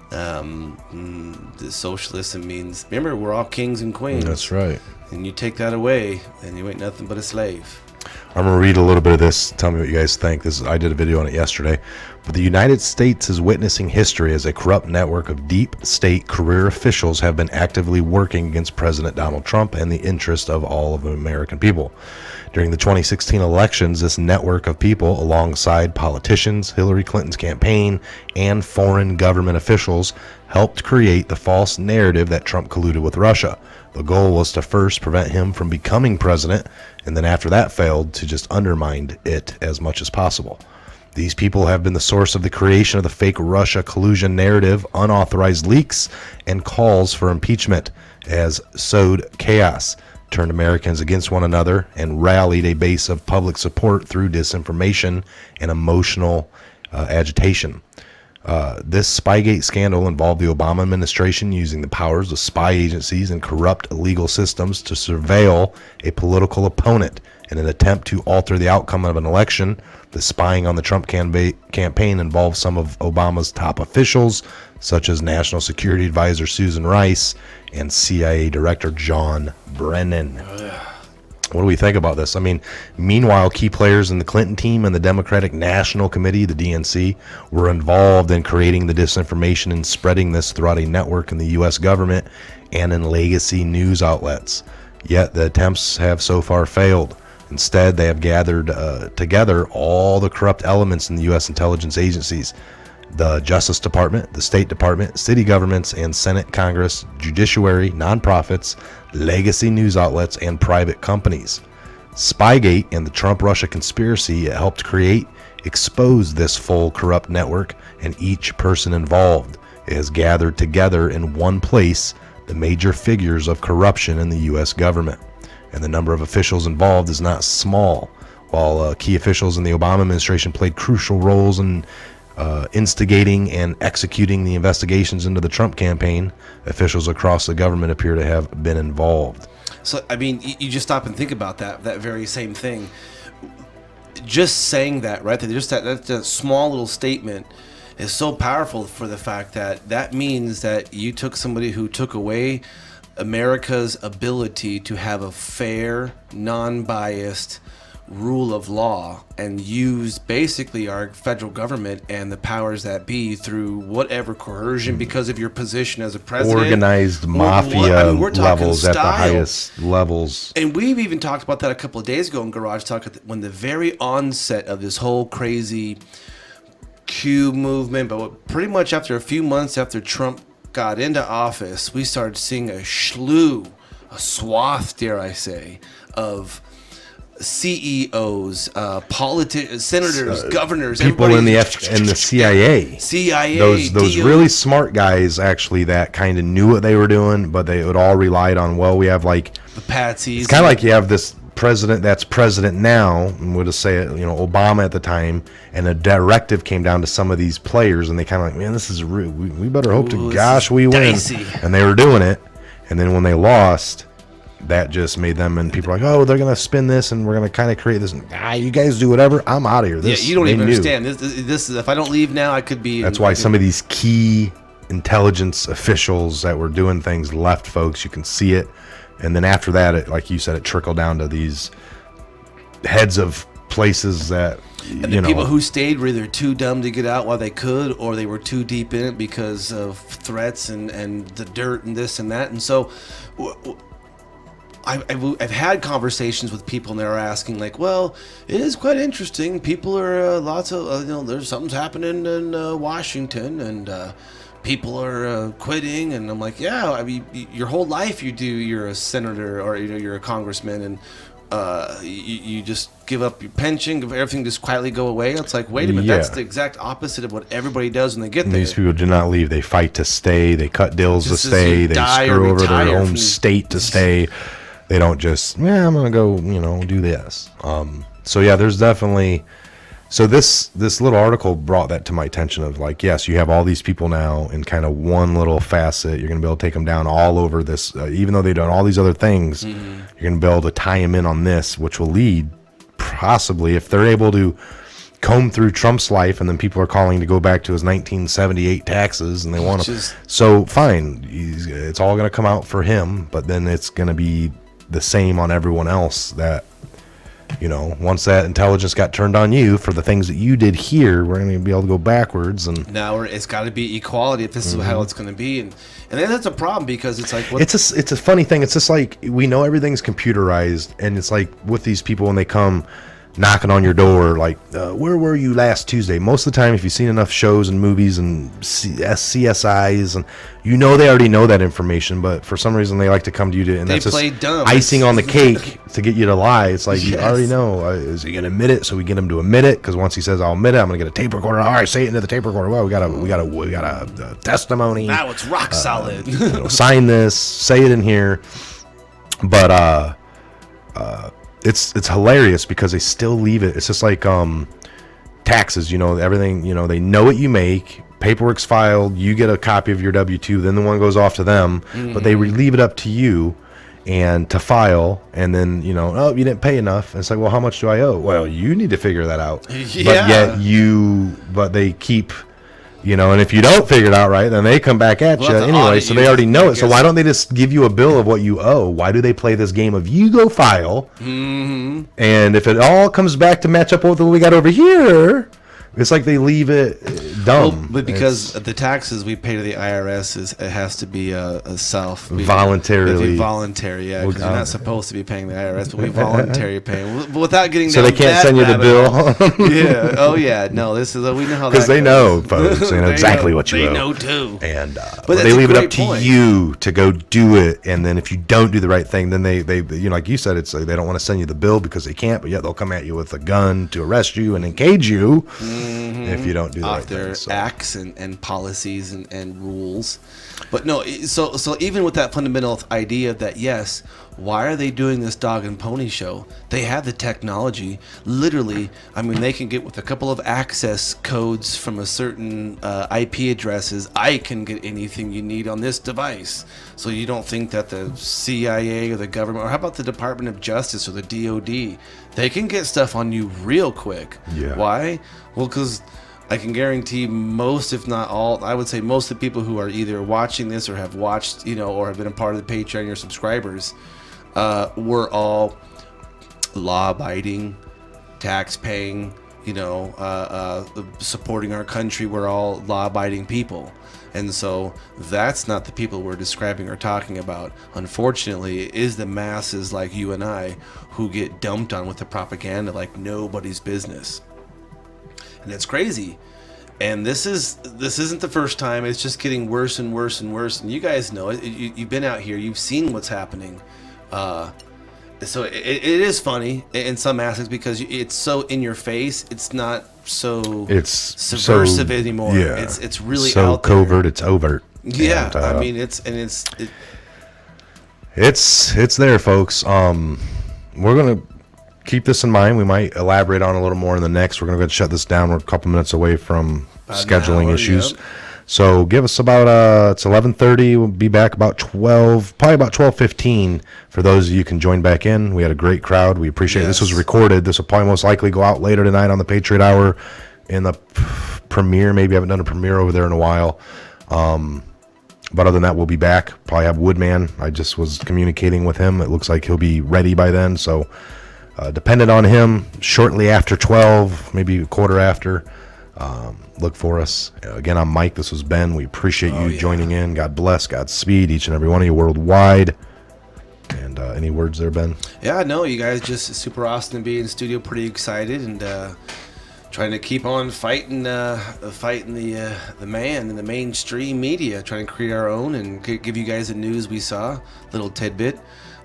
the socialism means, remember, we're all kings and queens. That's right. And you take that away, and you ain't nothing but a slave. I'm going to read a little bit of this. Tell me what you guys think. I did a video on it yesterday. But the United States is witnessing history as a corrupt network of deep state career officials have been actively working against President Donald Trump and the interest of all of the American people. During the 2016 elections, this network of people, alongside politicians, Hillary Clinton's campaign, and foreign government officials, helped create the false narrative that Trump colluded with Russia. The goal was to first prevent him from becoming president, and then after that failed, to just undermine it as much as possible. These people have been the source of the creation of the fake Russia collusion narrative, unauthorized leaks, and calls for impeachment, as sowed chaos, turned Americans against one another, and rallied a base of public support through disinformation and emotional agitation. This Spygate scandal involved the Obama administration using the powers of spy agencies and corrupt legal systems to surveil a political opponent in an attempt to alter the outcome of an election. The spying on the Trump campaign involved some of Obama's top officials, such as National Security Advisor Susan Rice and CIA Director John Brennan. What do we think about this? I mean, meanwhile, key players in the Clinton team and the Democratic National Committee, the DNC, were involved in creating the disinformation and spreading this throughout a network in the U.S. government and in legacy news outlets. Yet the attempts have so far failed. Instead, they have gathered together all the corrupt elements in the U.S. intelligence agencies, the Justice Department, the State Department, city governments, and Senate, Congress, judiciary, nonprofits, legacy news outlets, and private companies. Spygate and the Trump-Russia conspiracy helped create, expose this full corrupt network, and each person involved has gathered together in one place the major figures of corruption in the U.S. government. And the number of officials involved is not small. While key officials in the Obama administration played crucial roles in instigating and executing the investigations into the Trump campaign, officials across the government appear to have been involved. So, I mean, you just stop and think about that very same thing. Just saying that, right? Just that small little statement is so powerful for the fact that means that you took somebody who took away America's ability to have a fair, non-biased rule of law and used basically our federal government and the powers that be through whatever coercion because of your position as a president. Organized mafia levels at the highest levels. And we've even talked about that a couple of days ago in Garage Talk when the very onset of this whole crazy Q movement, but pretty much after a few months after Trump got into office, we started seeing a swath, dare I say, of CEOs, politicians, senators, governors, people in the CIA. Those really smart guys actually that kind of knew what they were doing, but they would all relied on, well, we have like the patsies. It's kind of like you have this president that's president now, and we'll just say it, Obama at the time, and a directive came down to some of these players, and they kind of like, man, this is real. We better hope to gosh we win, and they were doing it, and then when they lost, that just made them, and people are like, oh, they're gonna spin this, and we're gonna kind of create this. You guys do whatever. I'm out of here. You don't even understand. This is, if I don't leave now, I could be. That's why some of these key intelligence officials that were doing things left, folks. You can see it, and then after that, like you said, it trickled down to these heads of places that. And the people who stayed were either too dumb to get out while they could, or they were too deep in it because of threats and the dirt and this and that, and so. I've had conversations with people and they're asking like, well, it is quite interesting. People are lots of, there's something's happening in Washington and people are quitting. And I'm like, yeah, I mean, your whole life you're a senator or, you're a congressman and you just give up your pension, everything just quietly go away. It's like, wait a minute, that's the exact opposite of what everybody does when they get there. These people do not leave. They fight to stay. They cut deals to stay. They screw over their own state to stay. They don't just, I'm going to go, do this. So, yeah, there's definitely... So this little article brought that to my attention of like, yes, you have all these people now in kind of one little facet. You're going to be able to take them down all over this. Even though they've done all these other things, you're going to be able to tie them in on this, which will lead possibly, if they're able to comb through Trump's life and then people are calling to go back to his 1978 taxes and they want to... So, fine. It's all going to come out for him, but then it's going to be the same on everyone else that, once that intelligence got turned on you for the things that you did here, we're going to be able to go backwards. And now it's got to be equality if this is how it's going to be. And then that's a problem because it's like... It's a funny thing. It's just like we know everything's computerized, and it's like with these people when they come knocking on your door like, where were you last Tuesday? Most of the time, if you've seen enough shows and movies and CSIs, and they already know that information, but for some reason they like to come to you and that's just icing on the cake to get you to lie. It's like, you already know. Is he gonna admit it? So we get him to admit it, because once he says I'll admit it, I'm gonna get a tape recorder. All right, say it into the tape recorder. Well, we got a testimony. Now it's rock solid. Sign this, say it in here. But it's hilarious because they still leave it. It's just like taxes, everything, they know what you make, paperwork's filed, you get a copy of your W-2, then the one goes off to them, but they leave it up to you and to file, and then, oh, you didn't pay enough. And it's like, well, how much do I owe? Well, you need to figure that out. Yeah. But they keep And if you don't figure it out right, then they come back at you anyway. So they already know it. So why don't they just give you a bill of what you owe? Why do they play this game of you go file? Mm-hmm. And if it all comes back to match up with what we got over here, it's like they leave it dumb. Well, but because the taxes we pay to the IRS it has to be a self voluntarily voluntary. Yeah, because you're not supposed to be paying the IRS, but we voluntarily pay without getting. So they can't send you the bill. Yeah. Oh yeah. No. This is we know how because they know, folks. They know exactly what you owe. They know too. And but they leave it up to you to go do it. And then if you don't do the right thing, then they like you said, it's like they don't want to send you the bill because they can't. But yet they'll come at you with a gun to arrest you and engage you. If you don't do that, off their acts and policies and rules. But no, so even with that fundamental idea that yes, why are they doing this dog and pony show? They have the technology. Literally, I mean, they can get with a couple of access codes from a certain IP addresses. I can get anything you need on this device. So you don't think that the CIA or the government, or how about the Department of Justice or the DOD, they can get stuff on you real quick. Yeah. Why? Well, because I can guarantee most, if not all, I would say most of the people who are either watching this or have watched, or have been a part of the Patreon, your subscribers, were all law-abiding, tax-paying, supporting our country. We're all law-abiding people. And so that's not the people we're describing or talking about. Unfortunately, it is the masses like you and I who get dumped on with the propaganda like nobody's business. And it's crazy. And this isn't the first time. It's just getting worse and worse and worse. And you guys know it. You've been out here. You've seen what's happening. So it is funny in some aspects because it's so in your face. It's not so subversive anymore. Yeah, it's really so out there. Covert. It's overt. Yeah, and, I mean it's there, folks. We're gonna keep this in mind. We might elaborate on it a little more in the next. We're gonna go ahead and shut this down. We're a couple minutes away from scheduling issues. Yep. So give us about it's 11:30. We'll be back about 12, probably about 12:15. For those of you who can join back in, we had a great crowd. We appreciate it. This was recorded. This will probably most likely go out later tonight on the Patriot Hour in the premiere. Maybe I haven't done a premiere over there in a while. But other than that, we'll be back. Probably have Woodman. I just was communicating with him. It looks like he'll be ready by then. So dependent on him, shortly after 12, maybe a quarter after. Look for us. Again, I'm Mike. This was Ben. We appreciate you joining in. God bless. Godspeed each and every one of you worldwide. And any words there, Ben? Yeah, no, you guys just super awesome to be in studio. Pretty excited and trying to keep on fighting the man in the mainstream media. Trying to create our own and give you guys the news we saw. Little tidbit.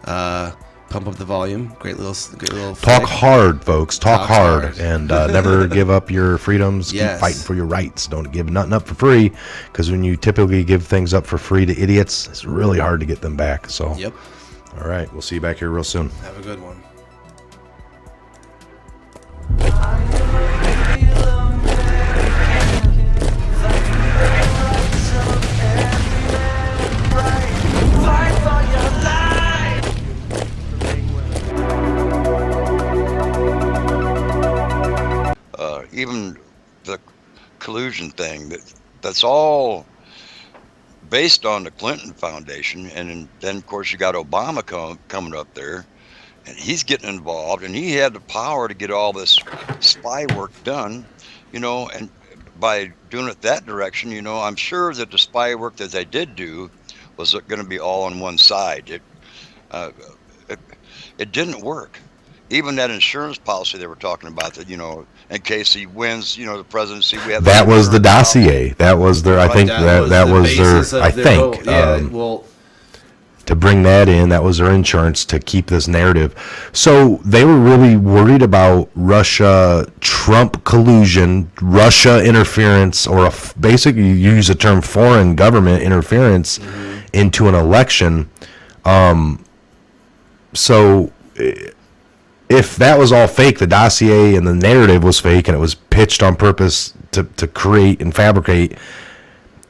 Pump up the volume. Great little talk hard, folks. Talk hard. And never give up your freedoms. Keep fighting for your rights. Don't give nothing up for free, because when you typically give things up for free to idiots, it's really hard to get them back. So yep. All right, we'll see you back here real soon. Have a good one. Even the collusion thing, that's all based on the Clinton Foundation. And then, of course, you got Obama coming up there, and he's getting involved, and he had the power to get all this spy work done, and by doing it that direction, I'm sure that the spy work that they did do was going to be all on one side. It didn't work. Even that insurance policy they were talking about, that in case he wins, the presidency, we have that was the dossier. That was their. I think that was their. I think to bring that in, that was their insurance to keep this narrative. So they were really worried about Russia-Trump collusion, Russia interference, or basically you use the term foreign government interference into an election. So if that was all fake, the dossier and the narrative was fake, and it was pitched on purpose to create and fabricate,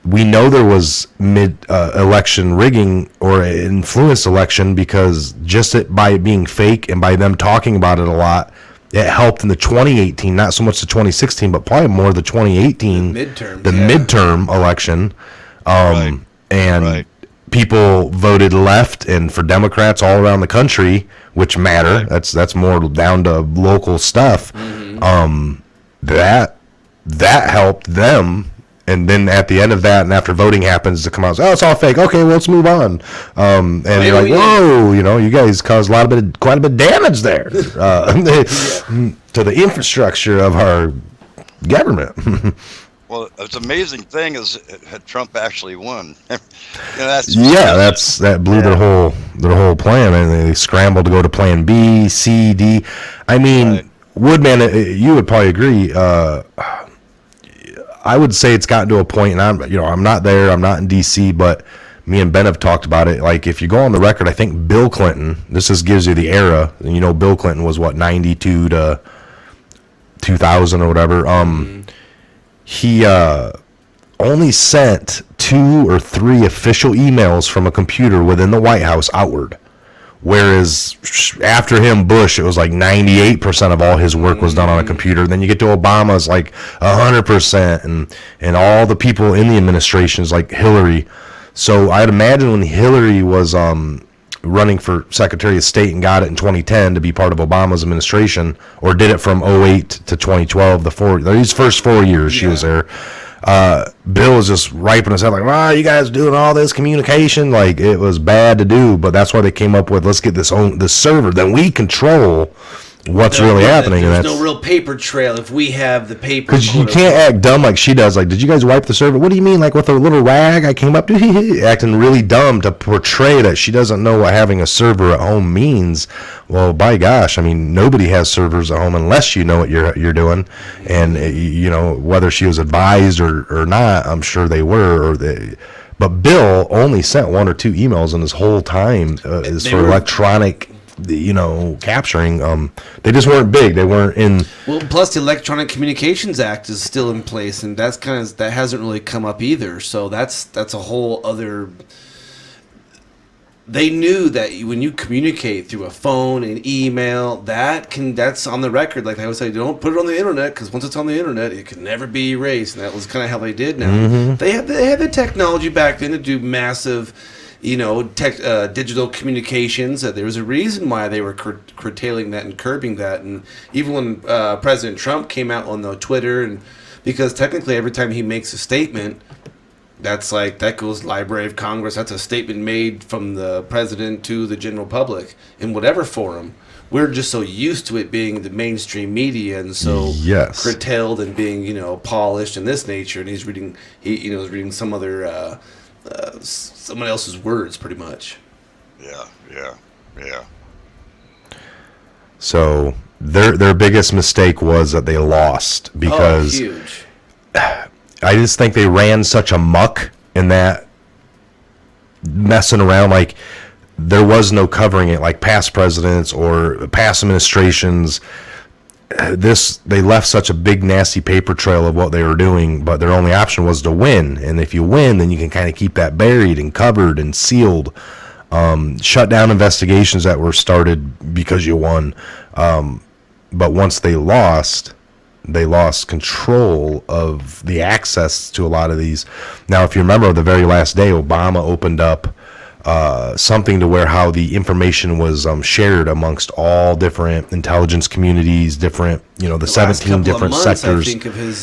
we know there was election rigging or influenced election, because just by it being fake and by them talking about it a lot, it helped in the 2018, not so much the 2016, but probably more the 2018 midterm election. And people voted left and for Democrats all around the country, which matter. That's more down to local stuff. That helped them. And then at the end of that, and after voting happens, to come out and say, oh, it's all fake. Okay, well, let's move on. And you're like, whoa, you guys caused quite a bit of damage there to the infrastructure of our government. Well, it's amazing thing is had Trump actually won. That blew their whole plan, and they scrambled to go to Plan B, C, D. I mean, Woodman, you would probably agree. I would say it's gotten to a point, and I'm not there, I'm not in D.C., but me and Ben have talked about it. Like, if you go on the record, I think Bill Clinton, this just gives you the era. Bill Clinton was 92 to 2000 or whatever. He only sent 2 or 3 official emails from a computer within the White House outward. Whereas after him, Bush, it was like 98% of all his work was done on a computer. Then you get to Obama's like 100%, and all the people in the administrations like Hillary. So I'd imagine when Hillary was running for Secretary of State and got it in 2010 to be part of Obama's administration, or did it from 08 to 2012, these first 4 years she was there. Bill was just riping his head like, you guys doing all this communication, like it was bad to do, but that's why they came up with, let's get this server, then we control what's really happening. There's no real paper trail if we have the paper. Because you can't act dumb like she does. Like, did you guys wipe the server? What do you mean? Like with a little rag I came up to? Acting really dumb to portray that she doesn't know what having a server at home means. Well, by gosh, I mean, nobody has servers at home unless you know what you're doing. And, whether she was advised or not, I'm sure they were. But Bill only sent 1 or 2 emails in this whole time is for electronic capturing. They just weren't big. They weren't in. Well, plus the Electronic Communications Act is still in place, and that hasn't really come up either. So that's a whole other. They knew that when you communicate through a phone and email, that's on the record. Like I would say, don't put it on the internet, because once it's on the internet, it can never be erased. And that was kind of how they did. Now they had the technology back then to do massive. Digital communications. There was a reason why they were curtailing that and curbing that. And even when President Trump came out on the Twitter, and because technically every time he makes a statement, that goes Library of Congress. That's a statement made from the president to the general public in whatever forum. We're just so used to it being the mainstream media and so curtailed and being polished in this nature. And he's reading some other. Someone else's words, pretty much. Yeah. So their biggest mistake was that they lost, because huge. I just think they ran such a muck in that messing around. Like, there was no covering it, like past presidents or past administrations. They left such a big nasty paper trail of what they were doing, but their only option was to win. And if you win, then you can kind of keep that buried and covered and sealed. Shut down investigations that were started because you won. But once they lost control of the access to a lot of these. Now, if you remember, the very last day, Obama opened up something to where how the information was shared amongst all different intelligence communities, different, the 17 different sectors.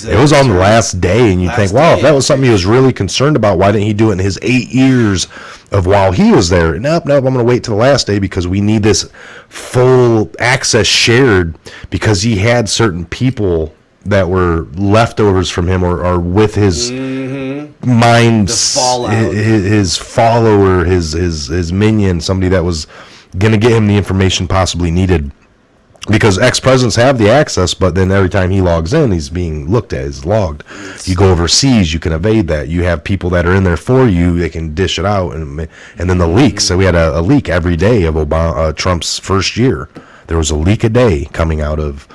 It was on the last day, and you think, wow, if that was something he was really concerned about, why didn't he do it in his 8 years of while he was there? Nope, I'm going to wait till the last day, because we need this full access shared, because he had certain people that were leftovers from him or with his minds, his follower, his minion, somebody that was going to get him the information possibly needed. Because ex-presidents have the access, but then every time he logs in, he's being looked at, he's logged. You go overseas, you can evade that. You have people that are in there for you, they can dish it out. And then the leaks. So we had a leak every day of Trump's first year. There was a leak a day coming out of...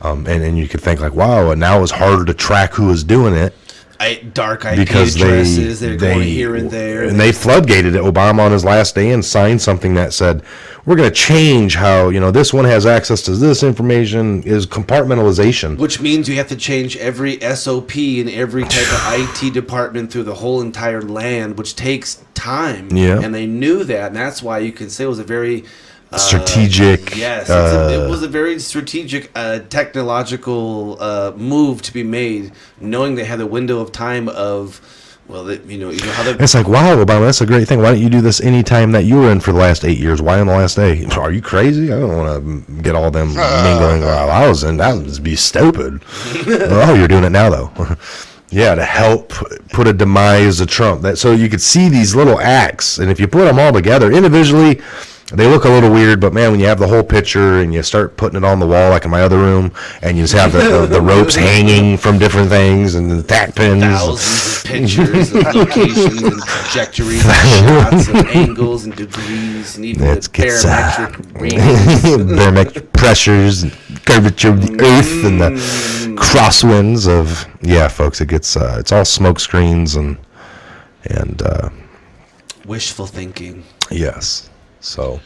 and you could think like, wow, and now it's harder to track who is doing it. dark IP because addresses. They're going here and there. And they floodgated it. Obama on his last day and signed something that said, we're going to change how, this one has access to this information, is compartmentalization. Which means you have to change every SOP in every type of IT department through the whole entire land, which takes time. Yeah. And they knew that, and that's why you can say it was a very strategic. Yes, it was a very strategic technological move to be made, knowing they had a window of time of, well, how they. It's like, wow, Obama, that's a great thing. Why don't you do this any time that you were in for the last 8 years? Why on the last day? Are you crazy? I don't want to get all them mingling while I was in. That would be stupid. Oh, you're doing it now, though. Yeah, to help put a demise of Trump. So you could see these little acts, and if you put them all together individually, they look a little weird, but man, when you have the whole picture and you start putting it on the wall, like in my other room, and you just have the ropes hanging from different things and the tack pins. Thousands of pictures of locations and trajectories and shots and angles and degrees and even the barometric readings. Barometric pressures and curvature of the earth and the crosswinds of, folks, it gets, it's all smoke screens and wishful thinking. Yes. So,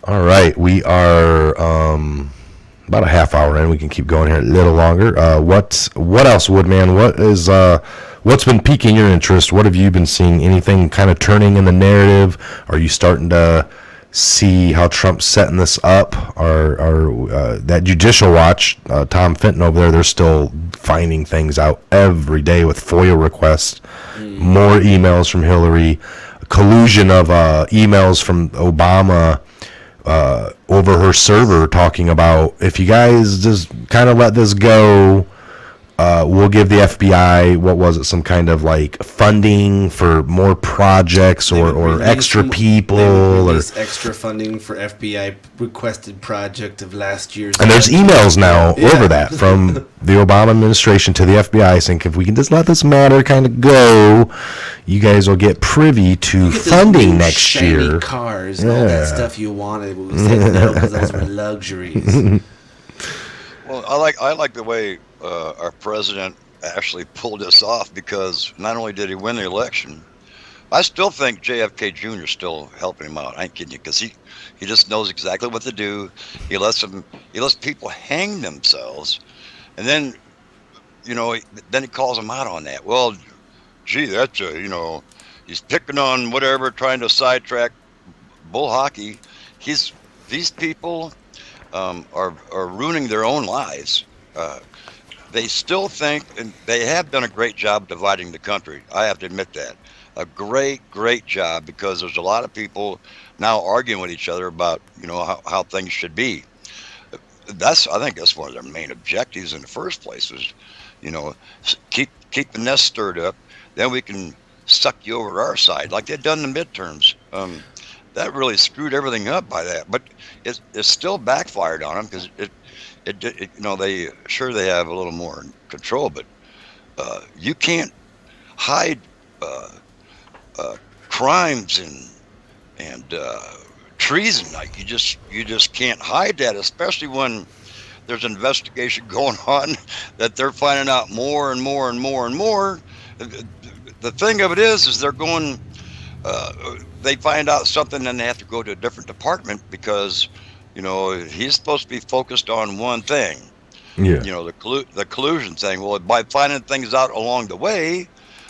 all right, we are about a half hour in. We can keep going here a little longer. What else, Woodman? What's been piquing your interest? What have you been seeing? Anything kind of turning in the narrative? Are you starting to see how Trump's setting this up? Or that Judicial Watch, Tom Fenton over there, they're still finding things out every day with FOIA requests, more emails from Hillary. Collusion of emails from Obama over her server talking about, if you guys just kind of let this go, we'll give the FBI, what was it, some kind of like funding for more projects or extra people or extra funding for FBI requested project of last year's. And there's emails now over that from the Obama administration to the FBI saying, if we can just let this matter kind of go, you guys will get privy to funding next year. Cars and all that stuff you wanted. We said no because those were luxuries. Well, I like the way our president actually pulled this off, because not only did he win the election, I still think JFK Jr. is still helping him out. I ain't kidding you, because he just knows exactly what to do. He lets people hang themselves, and then then he calls them out on that. Well, gee, that's he's picking on whatever, trying to sidetrack bull hockey. These people are ruining their own lives. They still think, and they have done a great job dividing the country. I have to admit that. A great job, because there's a lot of people now arguing with each other about, how things should be. I think that's one of their main objectives in the first place, is, keep the nest stirred up. Then we can suck you over to our side, like they've done in the midterms. That really screwed everything up by that, but it still backfired on them, because they have a little more control, but you can't hide crimes and treason. Like you just can't hide that, especially when there's an investigation going on that they're finding out more and more and more and more. The thing of it is they're going. They find out something, then they have to go to a different department, because he's supposed to be focused on one thing. Yeah. The collusion thing. Well, by finding things out along the way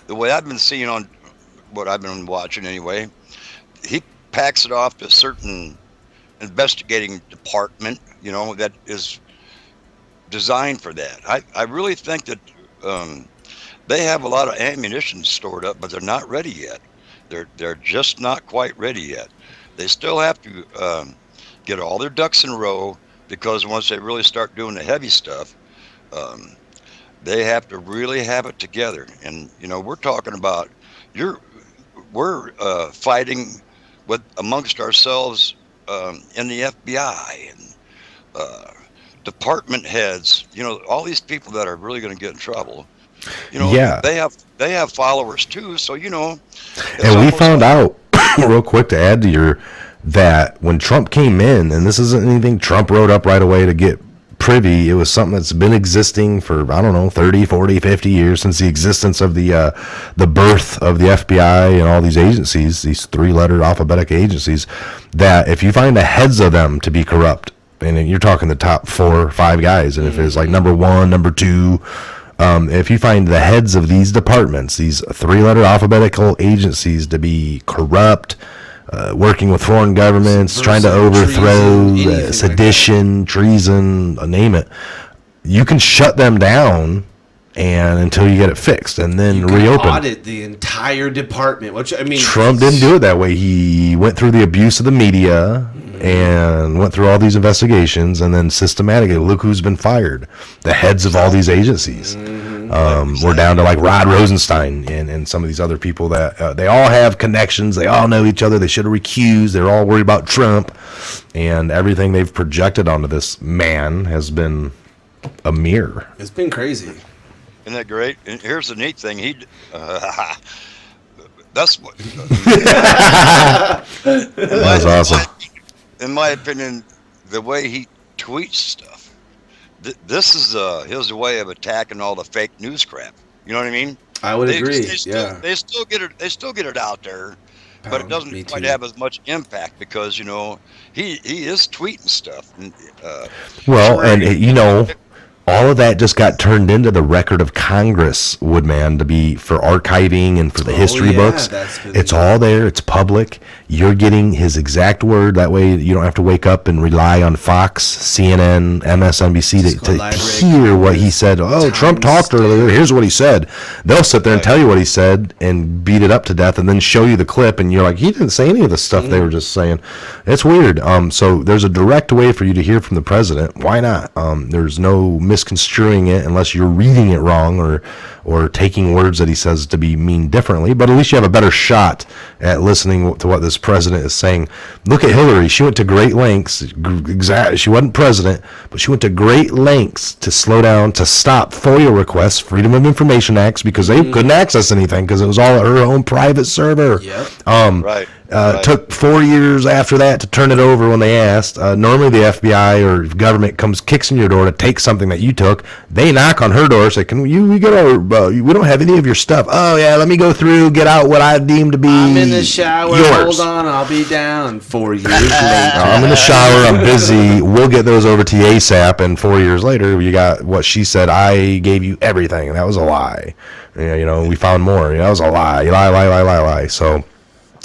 I've been seeing on what I've been watching anyway, he packs it off to a certain investigating department, that is designed for that. I really think that they have a lot of ammunition stored up, but they're not ready yet. They're just not quite ready yet. They still have to get all their ducks in a row, because once they really start doing the heavy stuff, they have to really have it together. And we're talking about we're fighting amongst ourselves in the FBI and department heads. All these people that are really going to get in trouble. They have followers too. So and we found out real quick to add to that when Trump came in, and this isn't anything Trump wrote up right away to get privy. It was something that's been existing for, I don't know, 30, 40, 50 years, since the existence of the birth of the FBI and all these agencies, these 3-letter alphabetic agencies, that if you find the heads of them to be corrupt, and you're talking the top 4 or 5 guys, and if it's like number 1, number 2, if you find the heads of these departments, these 3-letter alphabetical agencies, to be corrupt, working with foreign governments, trying to overthrow, treason, sedition, treason, name it, you can shut them down and until you get it fixed, and then you reopen. Audit the entire department. Which, I mean, Trump didn't do it that way. He went through the abuse of the media and went through all these investigations, and then systematically, look who's been fired. The heads of all these agencies. We're down to like Rod Rosenstein and some of these other people that they all have connections. They all know each other. They should have recused. They're all worried about Trump, and everything they've projected onto this man has been a mirror. It's been crazy. Isn't that great? And here's the neat thing. That's what. That's awesome. In my opinion, the way he tweets stuff, this is his way of attacking all the fake news crap. You know what I mean? I would agree. They still get it. They still get it out there, but it doesn't quite have as much impact because he is tweeting stuff. And, all of that just got turned into the record of Congress, Woodman, to be for archiving and for the history books. It's all there. It's public. You're getting his exact word. That way you don't have to wake up and rely on Fox, CNN, MSNBC to hear what he said. Oh, Trump talked earlier. Here's what he said. They'll sit there and tell you what he said and beat it up to death and then show you the clip. And you're like, he didn't say any of the stuff they were just saying. It's weird. So there's a direct way for you to hear from the president. Why not? There's no misconstruing it unless you're reading it wrong or taking words that he says to be mean differently, but at least you have a better shot at listening to what this president is saying. Look at Hillary. She went to great lengths. She wasn't president, but she went to great lengths to slow down, to stop FOIA requests, Freedom of Information Acts, because they couldn't access anything because it was all at her own private server. Right. Took 4 years after that to turn it over when they asked. Normally the FBI or government kicks in your door to take something that you took. They knock on her door, say, we get our, we don't have any of your stuff. Oh yeah, let me go through, get out what I deem to be I'm in the shower, yours. hold on, I'll be down 4 years later. I'm in the shower, I'm busy, we'll get those over to you ASAP, and 4 years later, you got what she said, I gave you everything, and that was a lie. Yeah, we found more. That was a lie. Lie. So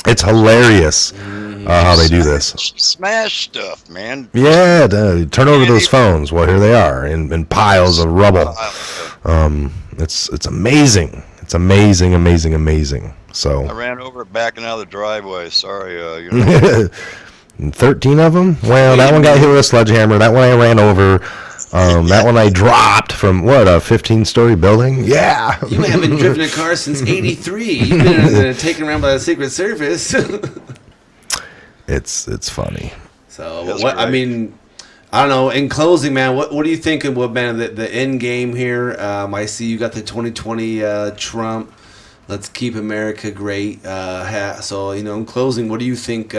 it's hilarious how they do this. Smash stuff, man. Yeah, turn over those phones. Well, here they are in piles of rubble. It's amazing. It's amazing. So I ran over it backing out of the driveway. Sorry, 13 of them. Well, that one got hit with a sledgehammer. That one I ran over. That one I dropped from a 15-story building. Yeah. You haven't driven a car since '83. You've been taken around by the Secret Service. It's funny. So I mean, I don't know. In closing, man, what do you think of the end game here? I see you got the 2020 Trump. Let's keep America great. So in closing, what do you think?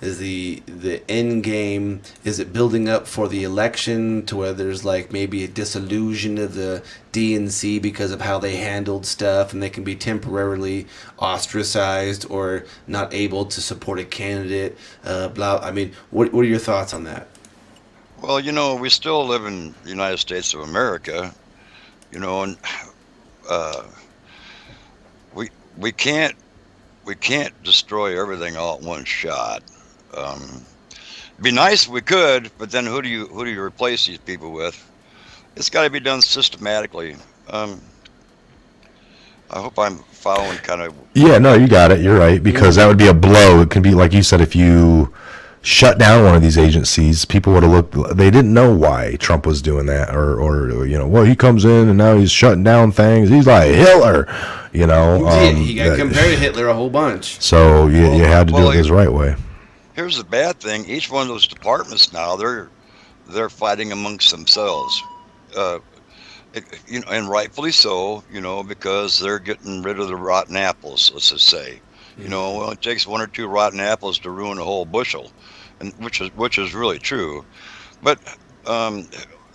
Is the end game, is it building up for the election to where there's like maybe a disillusion of the DNC because of how they handled stuff and they can be temporarily ostracized or not able to support a candidate? I mean, what are your thoughts on that? Well, we still live in the United States of America, and we can't destroy everything all at one shot. It'd be nice if we could, but then who do you replace these people with? It's got to be done systematically. I hope I'm following kind of. Yeah, no, you got it. You're right, because that would be a blow. It could be like you said, if you shut down one of these agencies, people would have looked. They didn't know why Trump was doing that, or well, he comes in and now he's shutting down things. He's like Hitler, He got compared to Hitler a whole bunch. So you had to do it the right way. Here's the bad thing: each one of those departments now they're fighting amongst themselves, and rightfully so, because they're getting rid of the rotten apples. Let's just say, well, it takes 1 or 2 rotten apples to ruin a whole bushel, and which is really true. But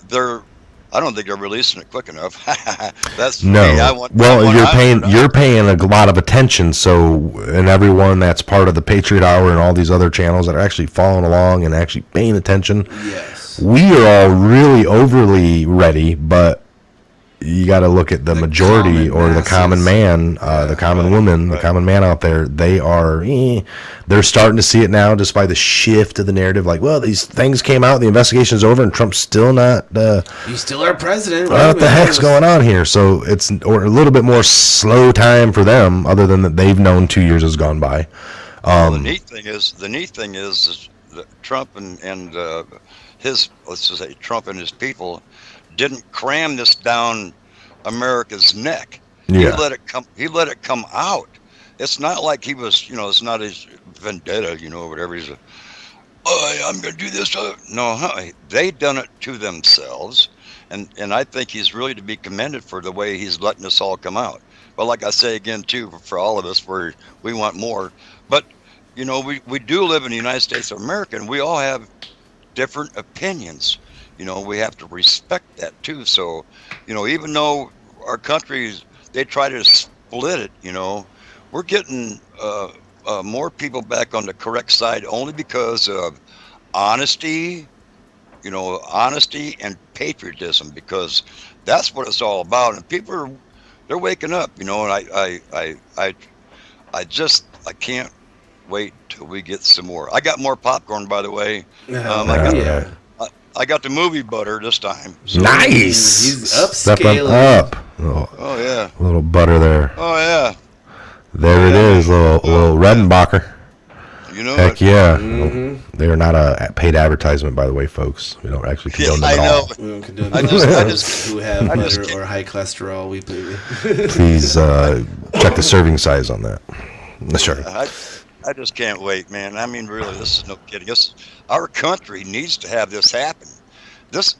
they're. I don't think they're releasing it quick enough. That's for No. me. I want. You're paying a lot of attention. So, and everyone that's part of the Patriot Hour and all these other channels that are actually following along and actually paying attention. Yes. We are all really overly ready, but you got to look at the majority or the common man, the common woman, the common man out there. They are, they're starting to see it now just by the shift of the narrative. Like, well, these things came out, the investigation's over, and Trump's still not. He's still our president. What the heck's going on here? So it's or a little bit more slow time for them, other than that they've known 2 years has gone by. The neat thing is that Trump and his, let's just say Trump and his people didn't cram this down America's neck. Yeah. He let it come out. It's not like he was, it's not his vendetta, whatever. He's I'm going to do this. No, they done it to themselves. And I think he's really to be commended for the way he's letting this all come out. But like I say again, too, for all of us, we want more. But, we do live in the United States of America, and we all have different opinions. We have to respect that too. So, even though our countries, they try to split it, we're getting more people back on the correct side only because of honesty, honesty and patriotism, because that's what it's all about. And people they're waking up, and I can't wait till we get some more. I got more popcorn, by the way. I got the movie butter this time. So. Nice. He's upscaling. Stepping up. Oh yeah. A little butter there. Oh yeah. There it is, little Redenbacher. Heck yeah. Mm-hmm. They are not a paid advertisement, by the way, folks. We don't actually condone them at all. We don't condone those who have butter or high cholesterol. Please check the serving size on that. Sure. I just can't wait, man. I mean, really, this is no kidding. Our country needs to have this happen. This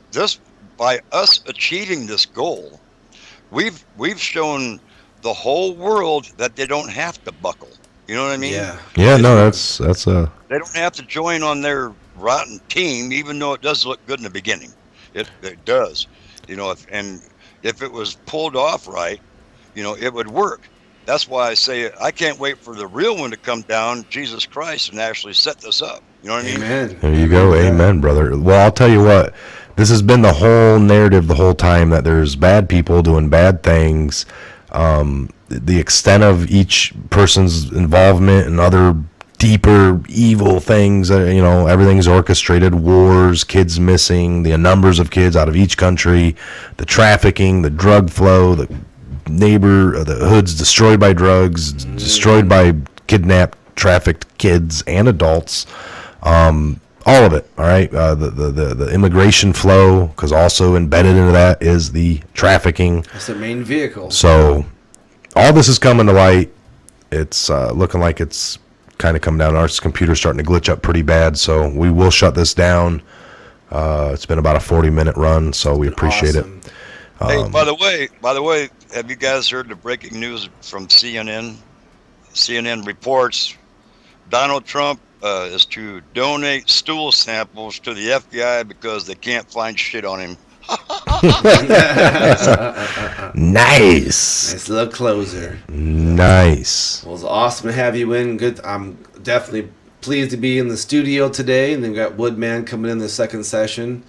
by us achieving this goal, we've shown the whole world that they don't have to buckle. You know what I mean? Yeah. Yeah. No, that's a. They don't have to join on their rotten team, even though it does look good in the beginning. It does. If it was pulled off right, it would work. That's why I say I can't wait for the real one to come down, Jesus Christ, and actually set this up. You know what I mean? Amen. There you go. Amen, brother. Well, I'll tell you what. This has been the whole narrative the whole time, that there's bad people doing bad things. The extent of each person's involvement and other deeper evil things, everything's orchestrated, wars, kids missing, the numbers of kids out of each country, the trafficking, the drug flow, the hoods destroyed by drugs, destroyed by kidnapped, trafficked kids and adults, all of it. All right, the immigration flow, because also embedded into that is the trafficking. That's the main vehicle. So all this is coming to light. It's looking like it's kind of come down. Our computer's starting to glitch up pretty bad, so we will shut this down. It's been about a 40-minute run, so we appreciate it. Hey, by the way, have you guys heard the breaking news from CNN? CNN reports Donald Trump is to donate stool samples to the FBI because they can't find shit on him. Nice. Nice little closer. Nice. Well, it's awesome to have you in. Good. I'm definitely pleased to be in the studio today. And then we got Woodman coming in the second session.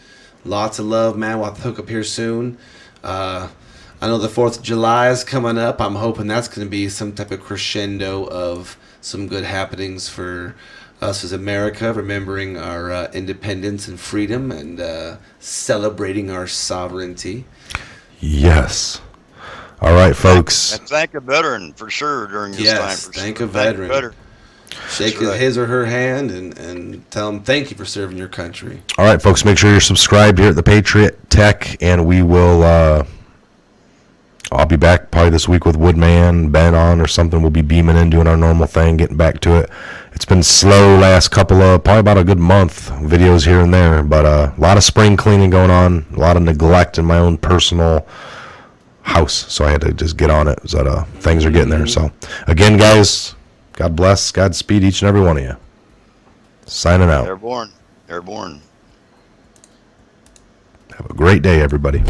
Lots of love, man. We'll have to hook up here soon. I know the 4th of July is coming up. I'm hoping that's going to be some type of crescendo of some good happenings for us as America, remembering our independence and freedom and celebrating our sovereignty. Yes. All right, folks. And thank a veteran for sure during this time. Yes, thank a veteran. Shake his or her hand and tell them thank you for serving your country. All right, folks, make sure you're subscribed here at the Patriot Tech, and we will I'll be back probably this week with Woodman, Ben on or something. We'll be beaming in, doing our normal thing, getting back to it. It's been slow last probably about a good month, videos here and there, but a lot of spring cleaning going on, a lot of neglect in my own personal house, so I had to just get on it. So things are getting there. So again, guys, God bless, Godspeed each and every one of you. Signing out. Airborne. Have a great day, everybody.